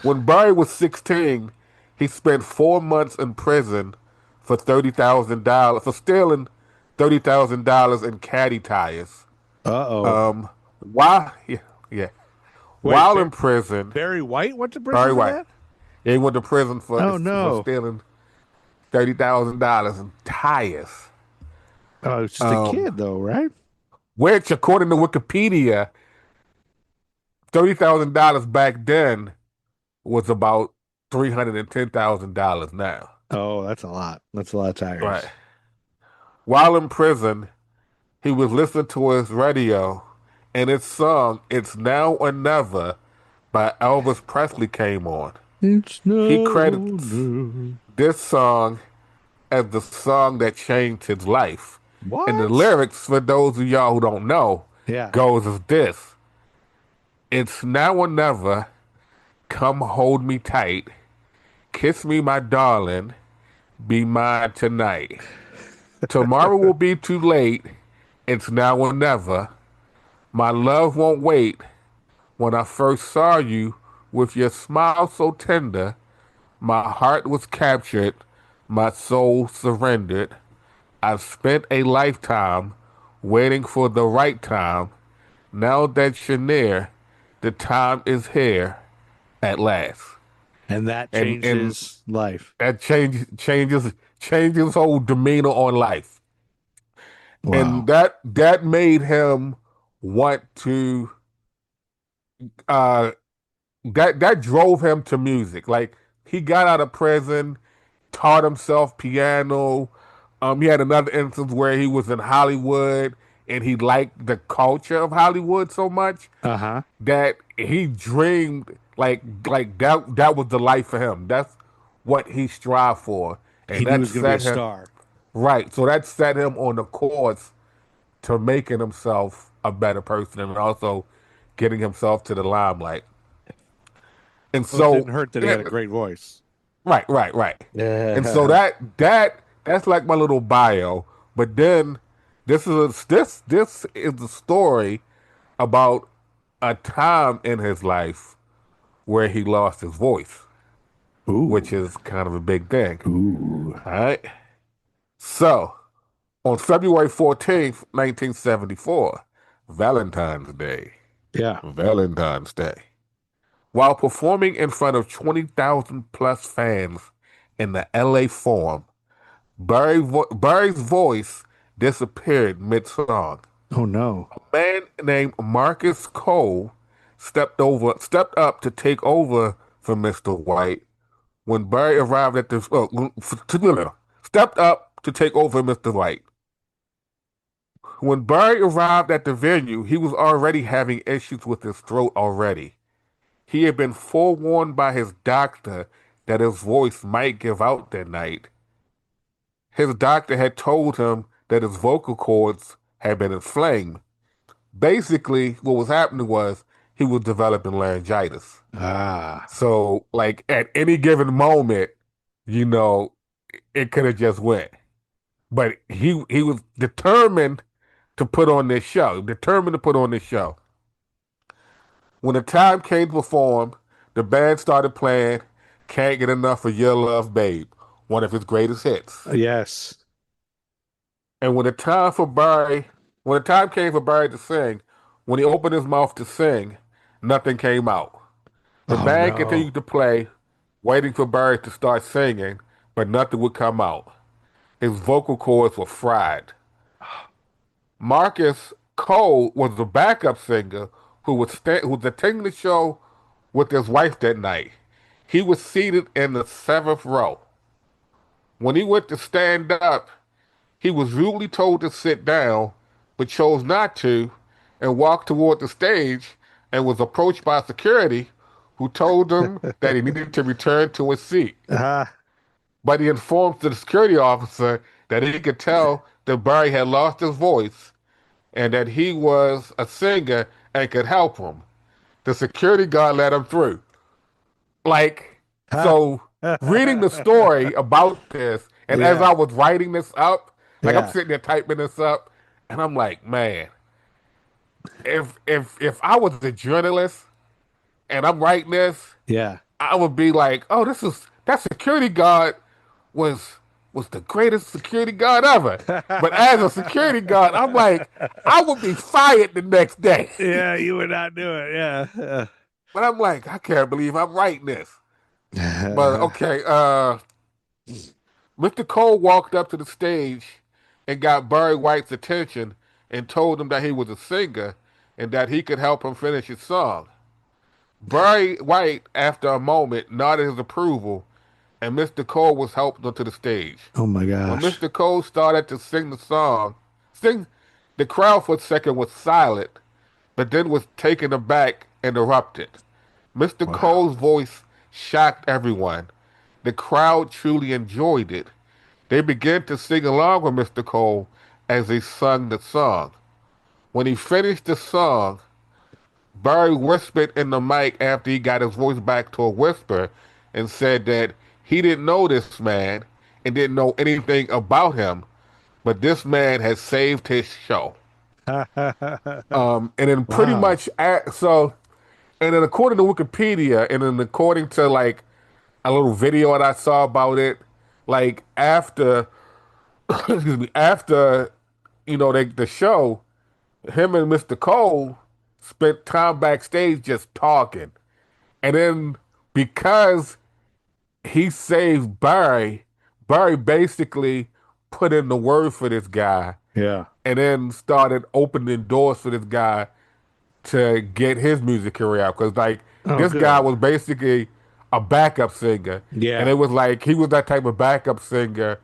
when Barry was 16, he spent 4 months in prison for $30,000 for stealing $30,000 in caddy tires. Uh-oh. Um, while yeah, yeah, Wait, while in prison, Barry White went to prison Barry for White, that? he went to prison Oh for no. stealing $30,000 in tires. Oh, it's just a Um, kid though, right? which according to Wikipedia, $30,000 back then was about $310,000 now. Oh, that's a lot. That's a lot of Right. tires. While in prison, he was listening to his radio, and its song "It's Now or Never" by Elvis Presley came on. It's He no, credits no. this song as the song that changed his life. And the What? lyrics, for those of y'all who don't know, Yeah. goes as this: "It's now or never. Come hold me tight. Kiss me, my darling. Be mine tonight. Tomorrow will be too late. It's now or never. My love won't wait. When I first saw you with your smile so tender, my heart was captured, my soul surrendered. I've spent a lifetime waiting for the right time. Now that you're near, the time is here at last." And that And changed his life. that changes whole demeanor on life. And Wow. that made him want to uh that drove him to music. Like he got out of prison, taught himself piano. He had another instance where he was in Hollywood and he liked the culture of Hollywood so much Uh-huh. that he dreamed like that was the life for him. That's what he strived for. He And knew he that was going to be a set him star. right. So that set him on the course to making himself a better person and also getting himself to the limelight. And Well, it so didn't hurt that he had a great voice. right. And so Yeah. that's like my little bio. But then this is the story about a time in his life where he lost his voice, which Ooh. is kind of a big thing. Ooh. All right. So on February 14th, 1974, Valentine's Day, Yeah. Valentine's Day, while performing in front of 20,000 plus fans in the LA Forum, Barry's voice disappeared mid-song. Oh no. A man named Marcus Cole stepped up to take over for Mr. White when Barry arrived at the stepped up to take over Mr. White. When Barry arrived at the venue, he was already having issues with his throat already. He had been forewarned by his doctor that his voice might give out that night. His doctor had told him that his vocal cords had been inflamed. Basically, what was happening was he was developing laryngitis. Ah. So, like at any given moment, you know, it could have just went. But he was determined to put on this show, determined to put on this show. When the time came to perform, the band started playing Can't Get Enough of Your Love, Babe, one of his greatest hits. Yes. And when the time came for Barry to sing, when he opened his mouth to sing, nothing came out. The Oh band no. continued to play, waiting for Barry to start singing, but nothing would come out. His vocal cords were fried. Marcus Cole was the backup singer who was attending the show with his wife that night. He was seated in the seventh row. When he went to stand up, he was rudely told to sit down, but chose not to, and walked toward the stage and was approached by security who told him that he needed to return to his seat. But he informed the security officer that he could tell that Barry had lost his voice and that he was a singer and could help him. The security guard let him through. So reading the story about this, and as Yeah. I was writing this up, I'm Yeah. sitting there typing this up, and I'm like, man, if I was a journalist and I'm writing this, Yeah. I would be like, oh, that security guard was the greatest security guard ever. But as a security guard, I'm like, I would be fired the next day. Yeah, you would not do it. Yeah. But I'm like, I can't believe I'm writing this. But okay, Mr. Cole walked up to the stage and got Barry White's attention and told him that he was a singer and that he could help him finish his song. Barry White, after a moment, nodded his approval, and Mr. Cole was helped onto the stage. Oh my When gosh. Mr. Cole started to sing the song, the crowd for a second was silent, but then was taken aback and erupted. Mr. Wow. Cole's voice shocked everyone. The crowd truly enjoyed it. They began to sing along with Mr. Cole as he sung the song. When he finished the song, Barry whispered in the mic after he got his voice back to a whisper and said that he didn't know this man and didn't know anything about him, but this man has saved his show. And then pretty Wow. much, and then according to Wikipedia, and then according to like a little video that I saw about it, like after, excuse me, after the show, him and Mr. Cole spent time backstage just talking, and then because he saved Barry, Barry basically put in the word for this guy, Yeah. and then started opening doors for this guy to get his music career out. Because Oh, this good. guy was basically a backup singer, Yeah. and it was like he was that type of backup singer,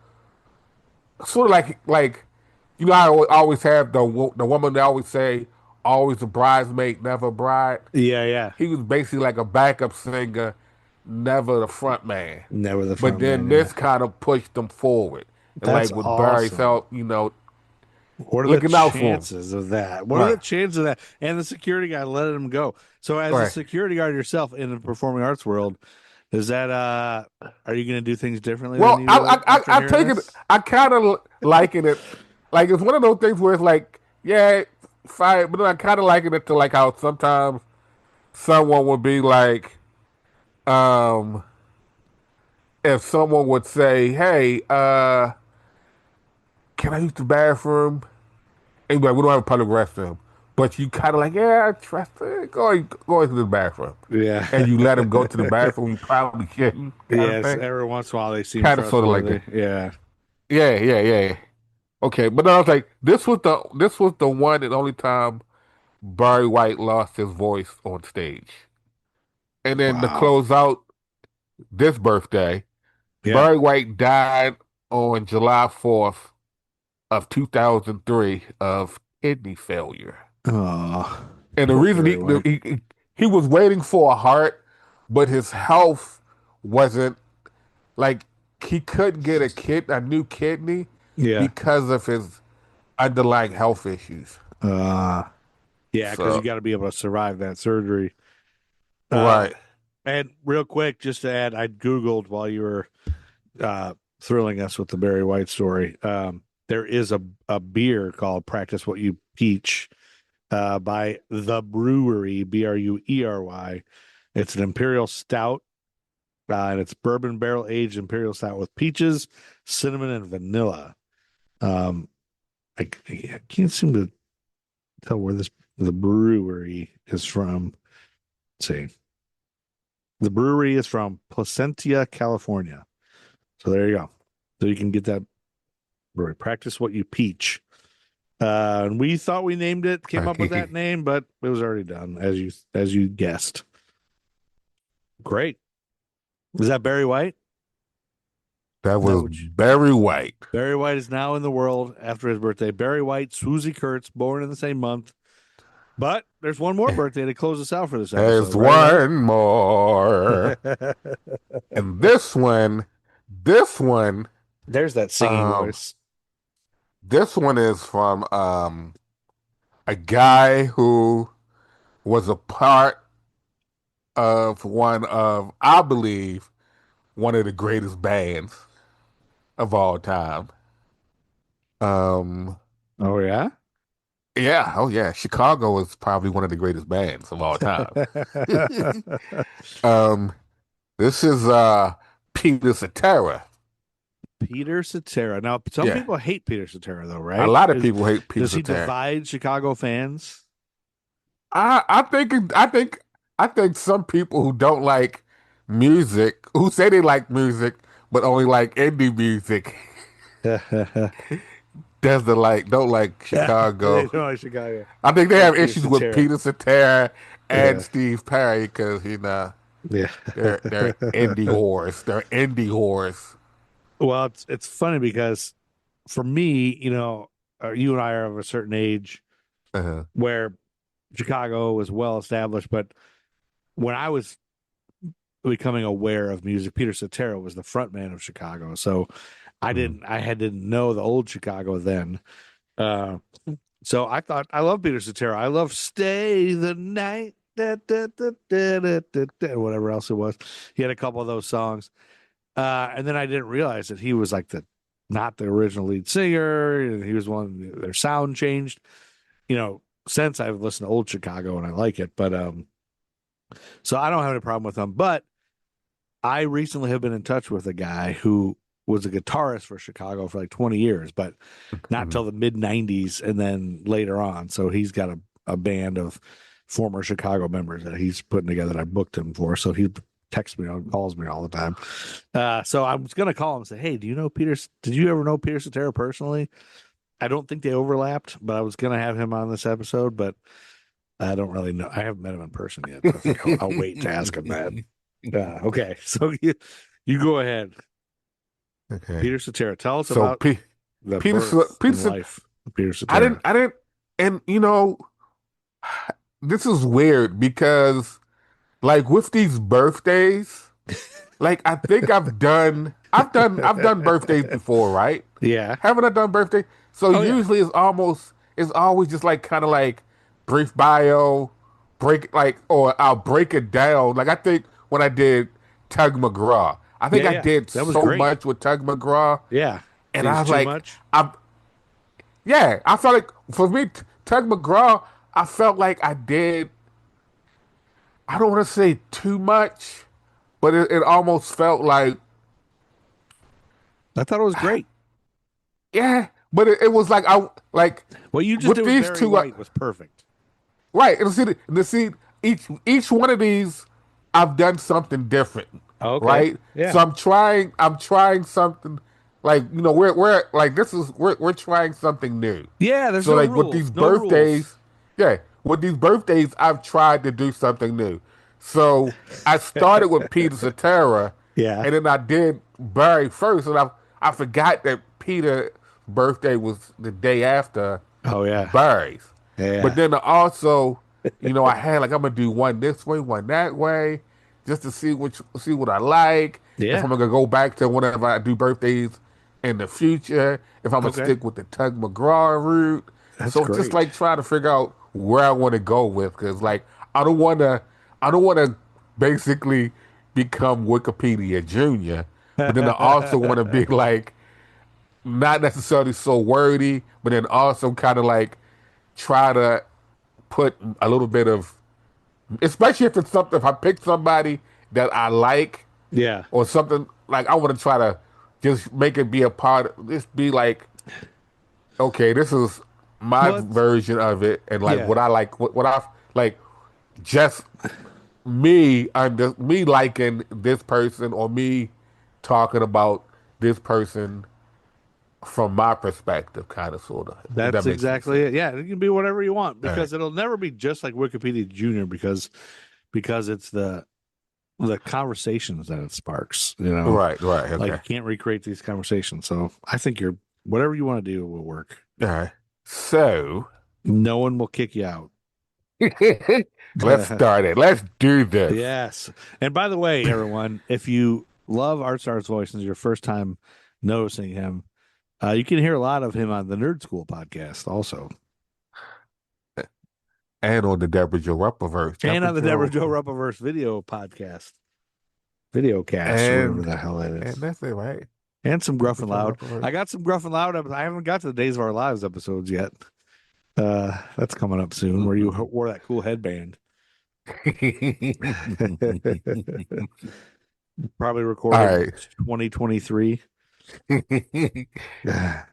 sort of like I always have the woman they always say always a bridesmaid, never a bride. Yeah. Yeah. He was basically like a backup singer, never the front man. Never the But front then man, this kind of pushed them forward. And That's like with Barry awesome. felt, What are looking the out for him. chances of that? What are the chances of that? And the security guy letting him go. So as a Right. security guard yourself in the performing arts world, is that are you going to do things differently? Well, than you would after I hearing take it. this? I kind of liken it. Like it's one of those things where it's like, yeah, fine, but then I kind of liken it to like how sometimes someone would be like, if someone would say, "Hey, can I use the bathroom?" And you'd be like, we don't have a public restroom, but you kind of like, yeah, I trust it. Go into the bathroom, Yeah. and you let them go to the bathroom. You probably shouldn't. Yes. Every once in a while they seem Kind of sort of like trustworthy. Yeah. Yeah. Okay, but then I was like, this was the one and only time Barry White lost his voice on stage. And then to Wow. close out this birthday, Yeah. Barry White died on July 4th of 2003 of kidney failure. Oh. And the reason he was waiting for a heart, but his health wasn't like he couldn't get a new kidney Yeah. because of his underlying health issues. Yeah, because So- you got to be able to survive that surgery. Right. And real quick, just to add, I Googled while you were thrilling us with the Barry White story. there is a beer called Practice What You Peach by The Brewery, Breuery. It's an imperial stout, and it's bourbon barrel aged imperial stout with peaches, cinnamon, and vanilla. I can't seem to tell where the brewery is from. Let's see. The brewery is from Placentia, California. So there you go. So you can get that brewery. Practice What You Peach. And we thought we named it, came up with that name, but it was already done, as you guessed. Great. Was that Barry White? That was Barry White. Barry White is now in the world after his birthday. Barry White, Swoozie Kurtz, born in the same month. But there's one more birthday to close us out for this episode. There's one more. And this one, there's that singing voice. This one is from a guy who was a part of I believe, one of the greatest bands of all time. Oh yeah? Yeah, oh yeah. Chicago is probably one of the greatest bands of all time. This is Peter Cetera. Peter Cetera. Now, some people hate Peter Cetera, though, right? A lot of people hate Peter Cetera. Does he divide Chicago fans? I think some people who don't like music, who say they like music but only like indie music, don't like Chicago. They don't like Chicago. I think they have issues with Peter Cetera and Steve Perry because they're indie whores. They're indie whores. Well, it's funny because for me, you and I are of a certain age where Chicago was well established, but when I was becoming aware of music, Peter Cetera was the front man of Chicago. So I didn't know the old Chicago then. So I thought, I love Peter Cetera. I love Stay the Night, whatever else it was. He had a couple of those songs. And then I didn't realize that he was like not the original lead singer. And he was their sound changed, since I've listened to old Chicago and I like it. But, so I don't have any problem with them, but I recently have been in touch with a guy who was a guitarist for Chicago for like 20 years, but not until the mid 90s and then later on. So he's got a band of former Chicago members that he's putting together that I booked him for. So he texts me and calls me all the time. So I was going to call him and say, hey, did you ever know Peter Cetera personally? I don't think they overlapped, but I was going to have him on this episode, but I don't really know. I haven't met him in person yet. I think I'll wait to ask him that. Okay. So you go ahead. Okay. Peter Cetera, tell us about Peter life of Peter Cetera. I didn't, and this is weird because, like, with these birthdays, like, I think I've done birthdays before, right? Yeah. Haven't I done birthdays? So usually it's always just like kind of like brief bio, or I'll break it down. Like I think when I did Tug McGraw, I think I did so much with Tug McGraw. Yeah. And I was like, I felt like for me, Tug McGraw, I felt like I did, I don't want to say too much, but it almost felt like. I thought it was great. Yeah, but it was like what you just did with Barry White was perfect. Right, and see each one of these, I've done something different. Okay. Right. Yeah. So I'm trying something like we're trying something new. Yeah. There's so no like rules. with these no birthdays. Rules. Yeah, with these birthdays, I've tried to do something new. So I started with Peter Cetera. Yeah. And then I did Barry first, and I forgot that Peter's birthday was the day after. Oh yeah. Barry's. Yeah. But then also, I had like I'm gonna do one this way, one that way, just to see what I like. Yeah. If I'm gonna go back to whenever I do birthdays in the future, if I'm gonna stick with the Tug McGraw route. That's so great. Just like trying to figure out where I want to go with, because like I don't want to basically become Wikipedia Junior, but then I also want to be like not necessarily so wordy, but then also kind of like try to put a little bit of, especially if it's something, if I pick somebody that I like Yeah. or something, like I want to try to just make it be a part, just be like, okay, this is my Well, version of it, and like yeah. what I like, what I like, just me, me liking this person or me talking about this person from my perspective, kind of, sort of. If That's that makes any exactly sense. it. Yeah, it can be whatever you want All right. because it'll never be just like Wikipedia Junior because it's the conversations that it sparks, Right, right, Like okay. you can't recreate these conversations. So I think you're whatever you want to do will work. All right. So No one will kick you out. let's start it. Let's do this. Yes. And by the way, everyone, if you love Artstar's voice and it's your first time noticing him, you can hear a lot of him on the Nerd School podcast also. And on the Deborah Joe Ruppleverse. And on the Deborah Joe Ruppleverse video podcast. Video cast, or whatever the hell that And is. that's it, right? And some Gruff and Deborah Joe Loud. Ruppleverse. I got some Gruff and Loud. I haven't got to the Days of Our Lives episodes yet. That's coming up soon where you wore that cool headband. Probably recorded All right. 2023.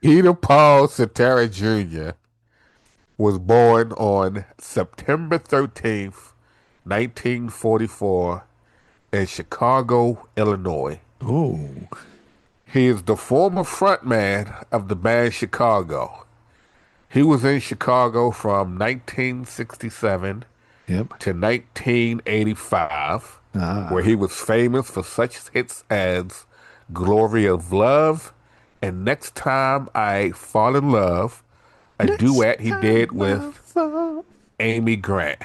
Peter Paul Cetera Jr. was born on September 13th, 1944, in Chicago, Illinois. Oh. He is the former frontman of the band Chicago. He was in Chicago from 1967 Yep. to 1985, where he was famous for such hits as Glory of Love and Next Time I Fall in Love, a duet he did with Amy Grant.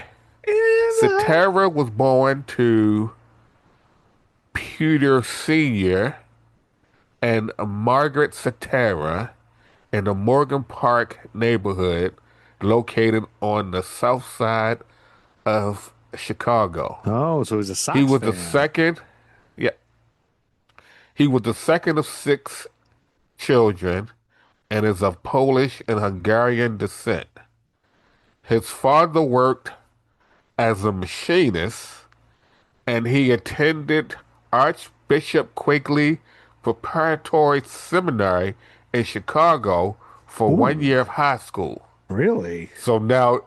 Cetera was born to Peter Sr. and Margaret Cetera in the Morgan Park neighborhood located on the south side of Chicago. Oh, so he's a Sox He was fan. the second, yeah. He was the second of 6 children and is of Polish and Hungarian descent. His father worked as a machinist and he attended Archbishop Quigley Preparatory Seminary in Chicago for 1 year of high school. Really? So now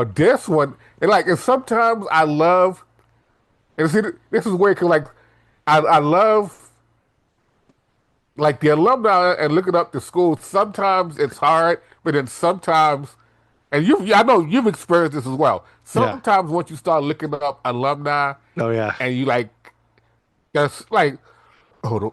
this one, and sometimes I love, and see, this is weird because I love like the alumni and looking up the school. Sometimes it's hard, but then sometimes, and I know you've experienced this as well. Sometimes once you start looking up alumni, Oh, yeah. and you that's like, hold on.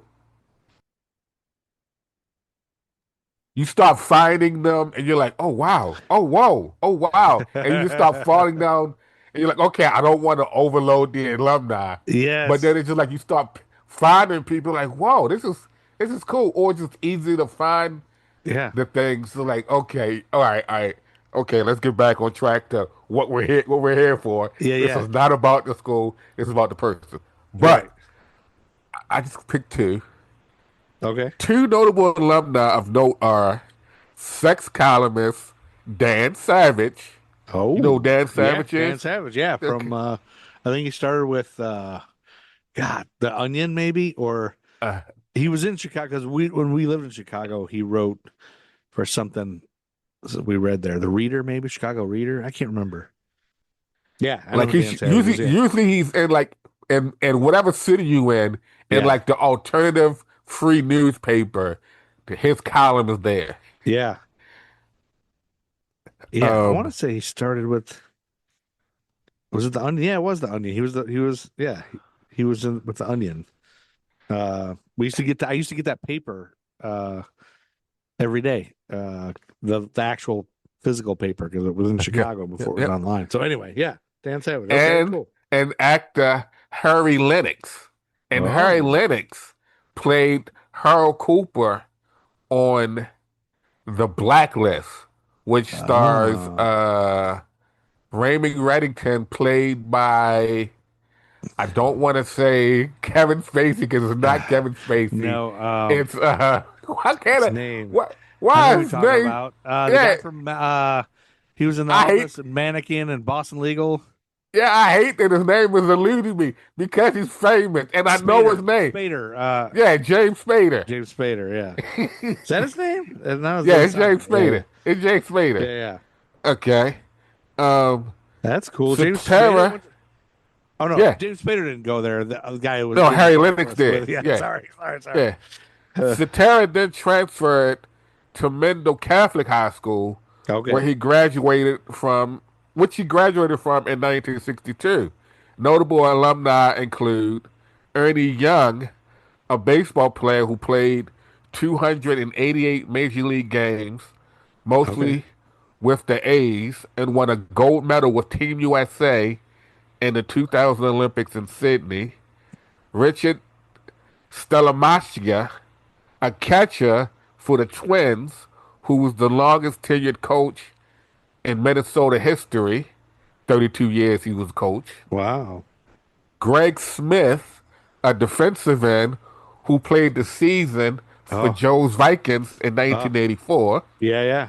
You start finding them and you're like, oh wow, oh whoa, oh wow. And you just start falling down and you're like, okay, I don't want to overload the alumni. Yes. But then it's just like you start finding people like, whoa, this is cool. Or it's just easy to find Yeah. the things. So like, okay, all right. Okay, let's get back on track to what we're here for. Yeah, This yeah. is not about the school, it's about the person. But Right. I just picked 2. Okay. 2 notable alumni of note are sex columnist Dan Savage. Oh. You know who Dan Savage Dan is? Savage, yeah. From I think he started with God, The Onion, maybe, or Uh, he was in Chicago because when we lived in Chicago, he wrote for something we read there. The Reader, maybe Chicago Reader. I can't remember. Yeah, I know like who he's Dan Savage is, yeah. usually he's in in whatever city you in Yeah. like the alternative free newspaper. His column is there. Yeah. Yeah, I Um, want to say he started with. Was it The Onion? Yeah, it was The Onion. He was he was with The Onion. We used to get I used to get that paper every day. The actual physical paper because it was in Chicago before it was online. So anyway, yeah, Dan Savage. Okay, and cool. and actor Harry Lennox. And Harry Lennox played Harold Cooper on The Blacklist, which stars Raymond Reddington, played by, I don't want to say Kevin Spacey because it's not Kevin Spacey. No, It's Why can't His I? name. Why? I know Why who is you're his talking name? about. The guy Yeah, from he was in The I hate. Office and Mannequin and Boston Legal. Yeah, I hate that his name is eluding me because he's famous and I know his Spader. name. Spader. Yeah, James Spader. James Spader, yeah. Is that his name? No, it Yeah, doesn't it's sound James right. Yeah, Spader. It's James yeah, Spader. yeah. Okay. Um, That's cool. James Spader Satara. went. Oh no, Yeah. James Spader didn't go there. The guy who was No, in Harry Book Lennox was with. did. Yeah, Yeah. sorry. Yeah. Satara then transferred to Mendel Catholic High School, where Okay. he graduated from, which he graduated from in 1962. Notable alumni include Ernie Young, a baseball player who played 288 major league games, Okay. mostly with the A's, and won a gold medal with Team USA in the 2000 Olympics in Sydney. Richard Stelamacia, a catcher for the Twins, who was the longest tenured coach in Minnesota history. 32 years he was coach. Wow. Greg Smith, a defensive end who played the season for Oh. Joe's Vikings in Oh. 1984. Yeah, yeah.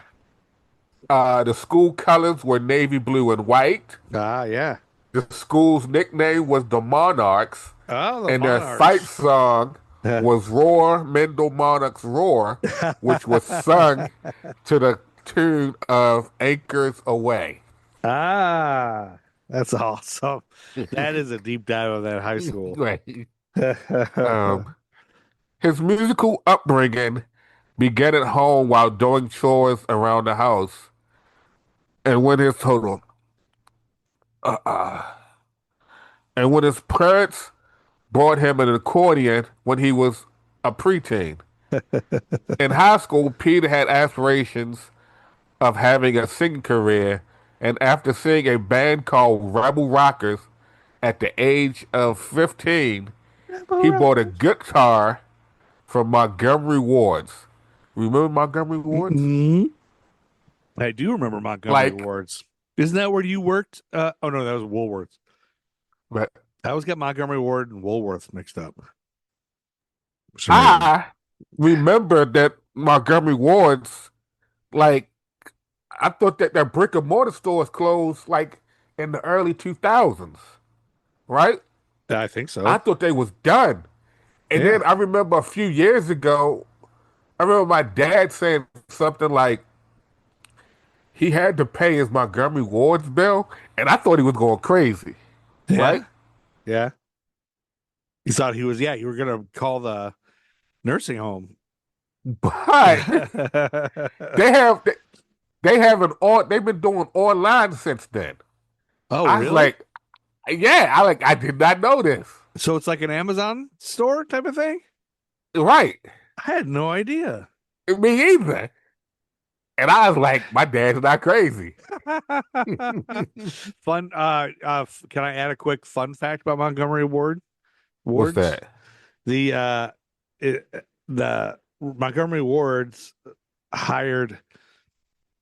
The school colors were navy blue and white. Yeah. The school's nickname was the Monarchs, Oh, the and their fight Monarchs. song was Roar, Mendel Monarchs Roar, which was sung to the tune of Anchors Away. Ah, that's awesome. That is a deep dive of that high school. Right. Um, his musical upbringing began at home while doing chores around the house, and when his total, uh, uh, and when his parents bought him an accordion when he was a preteen. In high school, Peter had aspirations of having a singing career, and after seeing a band called Rebel Rockers at the age of 15, he bought a guitar from Montgomery Ward's. Remember Montgomery Ward's? Mhm. I do remember Montgomery Like, Wards. Isn't that where you worked? Oh no, that was Woolworths. but I always got Montgomery Ward and Woolworth mixed up. For some reason. I remember that Montgomery Ward's, like, I thought that their brick and mortar stores closed like in the early 2000s, right? I think I so. thought they was done. And Yeah. then I remember a few years ago, I remember my dad saying something like he had to pay his Montgomery Ward's bill, and I thought he was going crazy, right? Yeah. Yeah. You thought he was, yeah, you were gonna call the nursing home. But they have they have an on they've been doing online since then. Oh, I was really? like, yeah, I did not know this. So it's like an Amazon store type of thing? Right. I had no idea. Me either. And I was like, my dad's not crazy. Fun. Can I add a quick fun fact about Montgomery Ward? What's Wards? that? The Montgomery Wards hired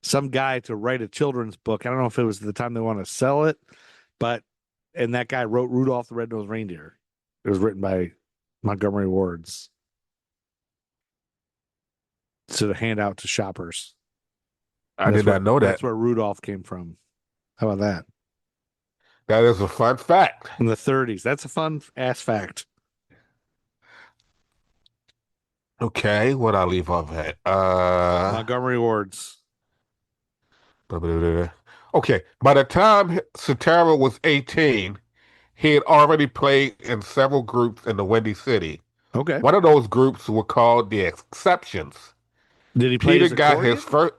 some guy to write a children's book. I don't know if it was the time they want to sell it, and that guy wrote Rudolph the Red-Nosed Reindeer. It was written by Montgomery Wards to hand out to shoppers. I did not know that. That's where Rudolph came from. How about that? That is a fun fact. In the 30s. That's a fun ass fact. Okay, what I leave off at? Montgomery Wards. Okay, by the time Satara was 18, he had already played in several groups in the Windy City. Okay. One of those groups were called the Exceptions. Did he play Peter his got accordion? his first.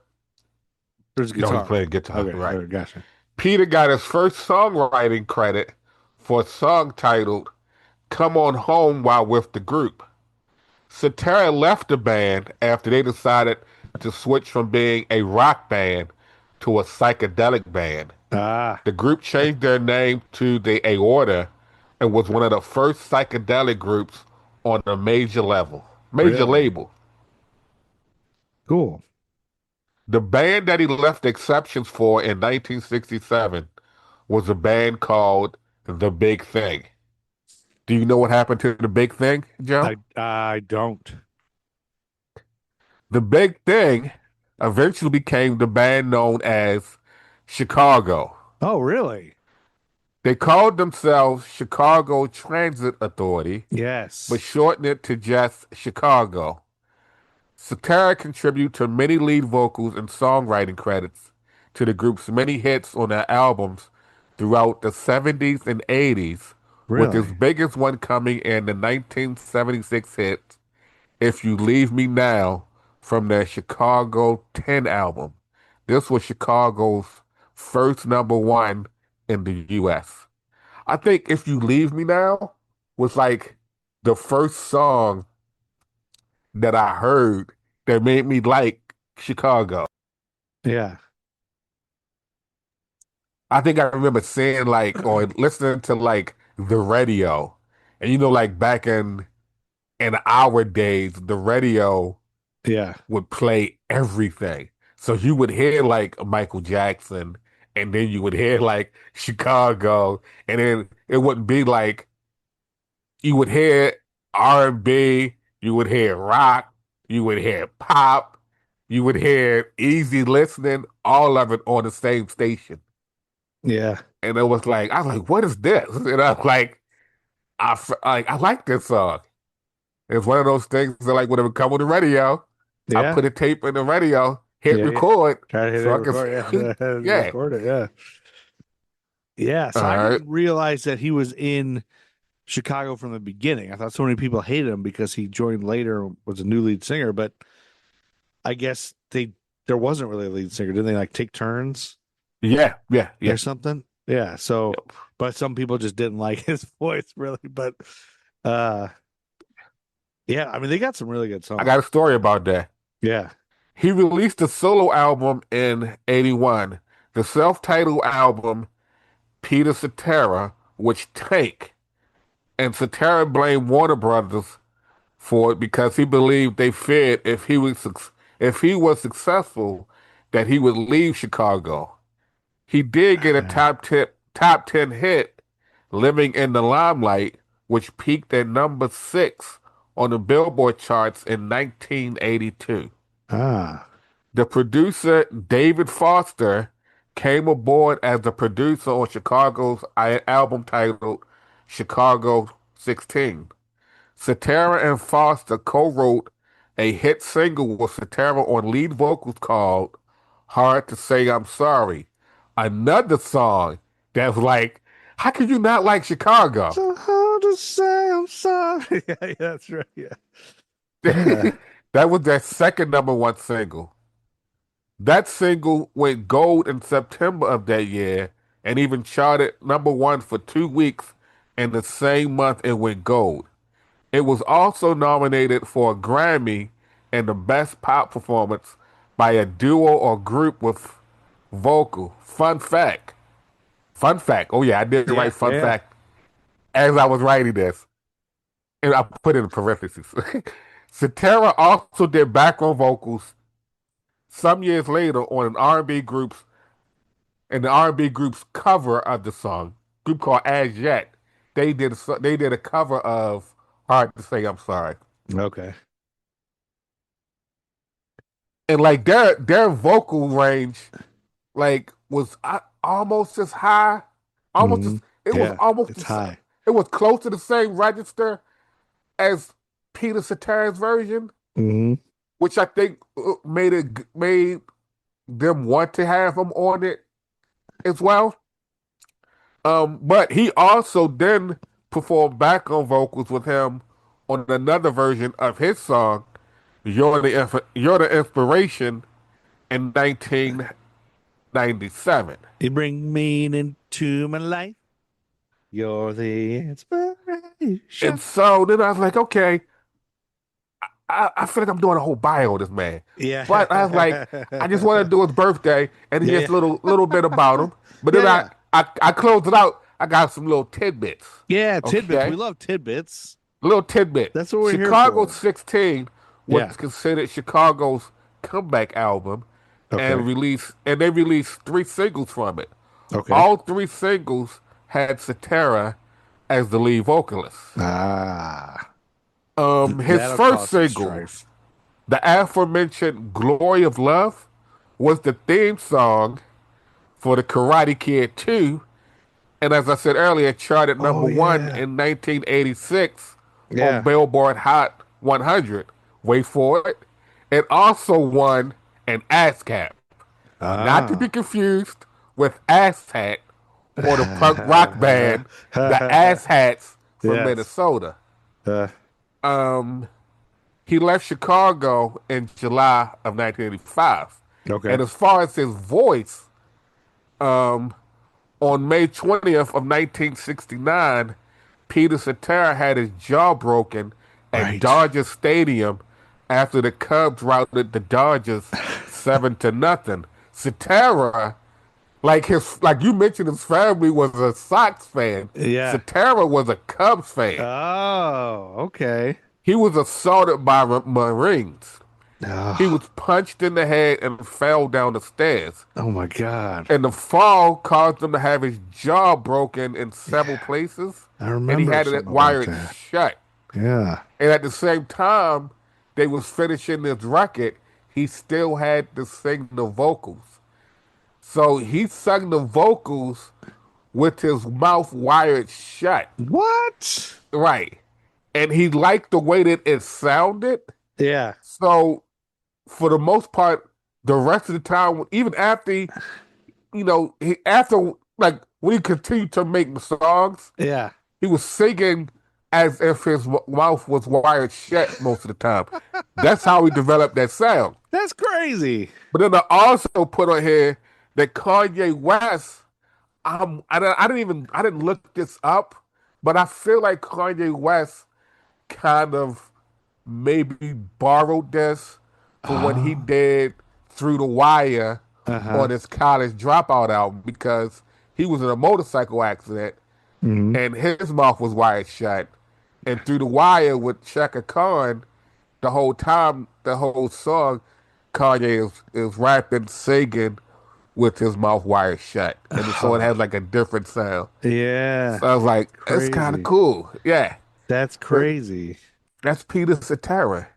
Or his No, guitar? he played guitar. Okay, Right. all right, gotcha. Peter got his first songwriting credit for a song titled "Come On Home" while with the group. Satara left the band after they decided to switch from being a rock band to a psychedelic band. Ah, The group changed their name to the Aorta and was one of the first psychedelic groups on a major Really? label. cool. The band that he left Exceptions for in 1967 was a band called The Big Thing. Do you know what happened to The Big Thing, Joe? I don't. The big thing eventually became the band known as Chicago. Oh, really? They called themselves Chicago Transit Authority, but Yes. shortened it to just Chicago. Satara contributed many lead vocals and songwriting credits to the group's many hits on their albums throughout the 70s and 80s, with his Really? biggest one coming in the 1976 hit If You Leave Me Now from their Chicago 10 album. This was Chicago's first number one in the US. I think If You Leave Me Now was like the first song that I heard that made me like Chicago. Yeah. I think I remember saying like or listening to like the radio. And like back in our days, the radio Yeah. would play everything. So you would hear like Michael Jackson and then you would hear like Chicago and then it wouldn't be like you would hear R&B, you would hear rock, you would hear pop, you would hear easy listening, all of it on the same station. Yeah. And it was like, I was like, what is this? And I was like, I like this song. It's one of those things that like when it would come on the radio, I Yeah. put a tape in the radio, hit Yeah. record, Try to hit so it, I could, record. Yeah. yeah. Record it. Yeah. Yeah. So All I right. didn't realize that he was in Chicago from the beginning. I thought so many people hated him because he joined later, was a new lead singer, but I guess there wasn't really a lead singer. Didn't they like take turns Yeah, yeah, yeah. or something? Yeah. So, but some people just didn't like his voice really. But yeah, I mean they got some really good songs. I got a story about that. Yeah. He released a solo album in 81, the self-titled album Peter Cetera, which tanked, and Cetera blamed Warner Brothers for it because he believed they feared if he was successful that he would leave Chicago. He did get a top 10 hit, Living in the Limelight, which peaked at number 6 on the Billboard charts in 1982. Ah. The producer, David Foster, came aboard as the producer on Chicago's album titled Chicago 16. Cetera and Foster co-wrote a hit single with Cetera on lead vocals called Hard to Say I'm Sorry. Another song that's like, how could you not like Chicago? So hard to say I'm sorry. Yeah, that's right. Yeah. Yeah. That was their second number one single. That single went gold in September of that year and even charted number one for 2 weeks in the same month it went gold. It was also nominated for a Grammy in the Best Pop Performance by a duo or group with vocal. Fun fact. Fun fact. Oh, yeah, I did write fun fact as I was writing this. And I put it in parentheses. Cetera also did background vocals some years later on an R&B group's cover of the song, group called As Yet. They did a cover of Hard to Say I'm Sorry. Okay. And like their vocal range like was almost as high, almost as, it was almost it's high. It was close to the same register as Peter Cetera's version, which I think made them want to have him on it as well. But he also then performed background vocals with him on another version of his song, You're the Inspiration, in 1997. You bring meaning to my life. You're the inspiration. And so then I was like, okay, I feel like I'm doing a whole bio on this man. Yeah. But I was like, I just want to do his birthday and just a little bit about him. But then I closed it out. I got some little tidbits. Yeah, tidbits. Okay? We love tidbits. Little tidbit. That's what we're Chicago here for. 16 was considered Chicago's comeback album and they released 3 singles from it. Okay. All 3 singles had Cetera as the lead vocalist. Ah. His That'll first cause some single, strife. the aforementioned "Glory of Love" was the theme song for the Karate Kid 2, and as I said earlier, it charted Oh number one yeah. in 1986 on Yeah. Billboard Hot 100. Wait for it. It also won an ASCAP, not to be Ah. confused with Ass Hat or the punk rock band, the Ass Hats from Yes. Minnesota. Uh, Um, he left Chicago in July of 1985. okay. And as far as his voice, um, on May 20th of 1969, Peter Cetera had his jaw broken at Right. Dodger Stadium after the Cubs routed the Dodgers 7-0. Cetera, like you mentioned, his family was a Sox fan. Yeah. Cetera was a Cubs fan. Oh, okay. He was assaulted by Marines. He Oh, was punched in the head and fell down the stairs. oh my God. And the fall caused him to have his jaw broken in several Yeah. places, I and he remember had it something about wired that. shut. Yeah. And at the same time, they was finishing this record. He still had to sing the vocals, so he sung the vocals with his mouth wired shut. What? Right, and he liked the way that it sounded. Yeah. So for the most part, the rest of the time, even after after like when he continued to make songs, Yeah. he was singing as if his mouth was wired shut most of the time. That's how he developed that sound. That's crazy. But then I also put on here that Kanye West. I didn't look this up, but I feel like Kanye West kind of maybe borrowed this for when he Oh. did Through the Wire Uh-huh. on his college dropout album, because he was in a motorcycle accident Hmm. and his mouth was wired shut. And Through the Wire with Chaka Khan, the whole time, the whole song, Kanye is rapping, singing with his mouth wired shut. And so it has like a different sound. Yeah. So I was like, it's kind of Crazy. cool. Yeah. That's But crazy. that's Peter Cetera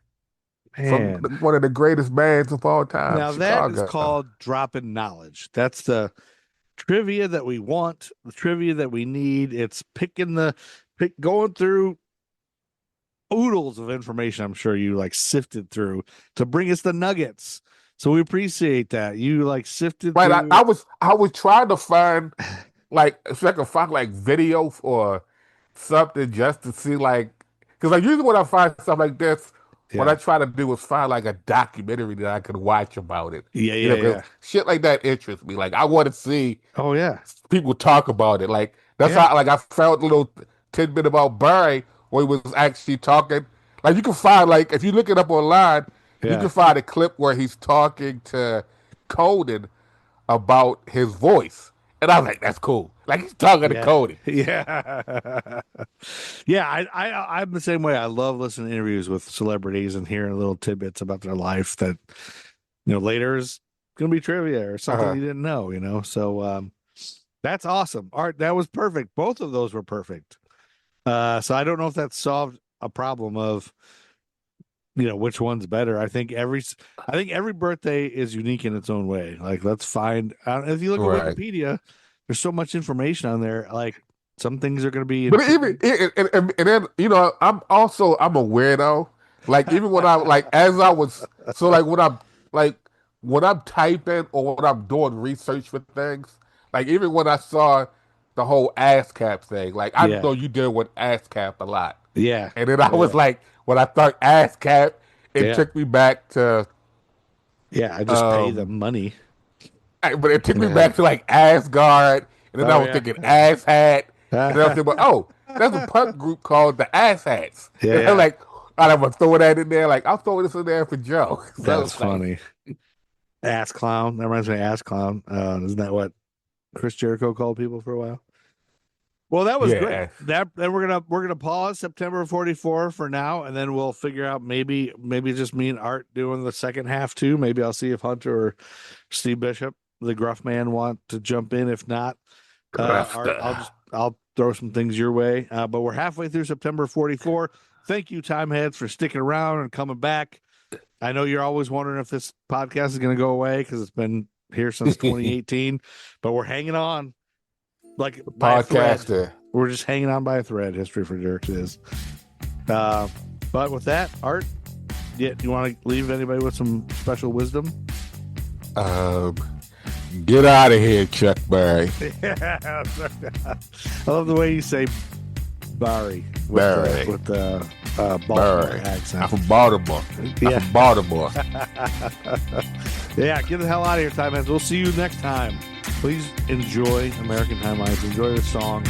from Man. one of the greatest bands of all time, Now that is Chicago. called dropping knowledge. That's the trivia that we want, the trivia that we need. It's going through oodles of information. I'm sure you like sifted through to bring us the nuggets. So we appreciate that. You like sifted Right. through. I was trying to find like if I could find like video or something just to see like, because like usually when I find stuff like this, what I Yeah. try to do is find like a documentary that I could watch about it. Yeah, You yeah, know, 'cause yeah. shit like that interests me. Like I want to see Oh yeah. people talk about it. Like that's Yeah. how like I found a little tidbit about Barry where he was actually talking. Like you can find like if you look it up online, you Yeah. can find a clip where he's talking to Conan about his voice. And I was like, that's cool. Like he's talking to Yeah. Conan. Yeah. Yeah, I'm the same way. I love listening to interviews with celebrities and hearing little tidbits about their life that later is gonna be trivia or something Uh-huh. you didn't know. So that's awesome. Art, that was perfect. Both of those were perfect. So I don't know if that solved a problem of which one's better. I think every birthday is unique in its own way. Like let's find if you look at Right. Wikipedia, there's so much information on there. Like some things are going to be But even and then I'm a weirdo. Like even when I like as I was so like when I'm typing or when I'm doing research for things, like even when I saw the whole ASCAP thing, like I Yeah. know you deal with ASCAP a lot. Yeah. And then I was Yeah. like, when I thought ASCAP, it Yeah. took me back to Yeah, I just pay um them money. but it took me Yeah. back to like Asgard, and then I Oh, was yeah. thinking Ass Hat, and then I was thinking, oh, there's a punk group called the Ass Hats. Yeah, And yeah. I'm like, I'm gonna throw that in there. Like I'll throw this in there for Joe. So That's it's like, funny. Ass clown. That reminds me of ass clown. Isn't that what Chris Jericho called people for a while? Well, that was Yeah. great. Then we're gonna pause September 44 for now, and then we'll figure out maybe just me and Art doing the second half too. Maybe I'll see if Hunter or Steve Bishop, the gruff man, want to jump in. If not, Art, I'll throw some things your way. But we're halfway through September 44. Thank you, Time Heads, for sticking around and coming back. I know you're always wondering if this podcast is going to go away because it's been here since 2018, but we're hanging on like by a thread. Podcaster. We're just hanging on by a thread. History for Jerks is. But with that, Art, you want to leave anybody with some special wisdom? Get out of here, Chuck Berry. Yeah, I love the way you say Barry with the Baltimore accent. I'm from Baltimore. Yeah. I'm from Baltimore. Yeah, get the hell out of here, time ends. We'll see you next time. Please enjoy American Timelines. Enjoy the song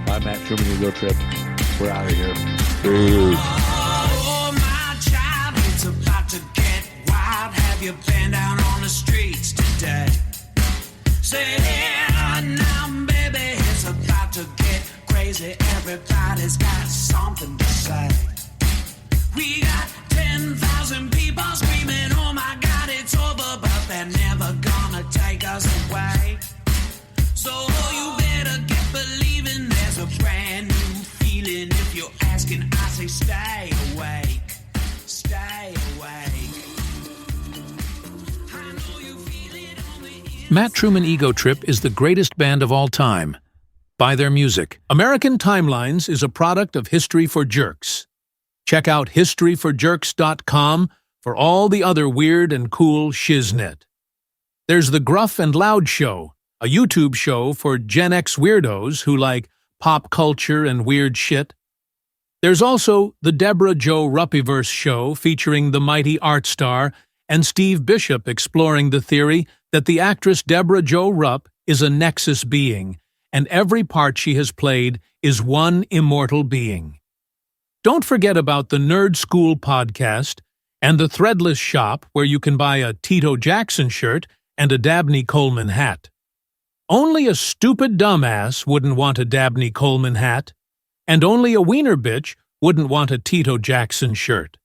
by Matt Truman, Ego Trip. We're out of here. Peace. Oh, my child, it's about to get wild. Have you been down on the streets today? Say, yeah, now, baby, it's about to get crazy. Everybody's got something to say. We got 10,000 people screaming, oh my God, it's over, but they're never gonna take us away. So you better get believing there's a brand new feeling. If you're asking, I say stay awake, stay awake. I know you feel it on the inside. Matt Truman Ego Trip is the greatest band of all time. Buy their music. American Timelines is a product of History for Jerks. Check out historyforjerks.com for all the other weird and cool shiznit. There's The Gruff and Loud Show, a YouTube show for Gen X weirdos who like pop culture and weird shit. There's also The Deborah Jo Ruppyverse Show featuring the mighty Artstar and Steve Bishop exploring the theory that the actress Deborah Jo Rupp is a Nexus being, and every part she has played is one immortal being. Don't forget about the Nerd School podcast and the Threadless shop where you can buy a Tito Jackson shirt and a Dabney Coleman hat. Only a stupid dumbass wouldn't want a Dabney Coleman hat, and only a wiener bitch wouldn't want a Tito Jackson shirt.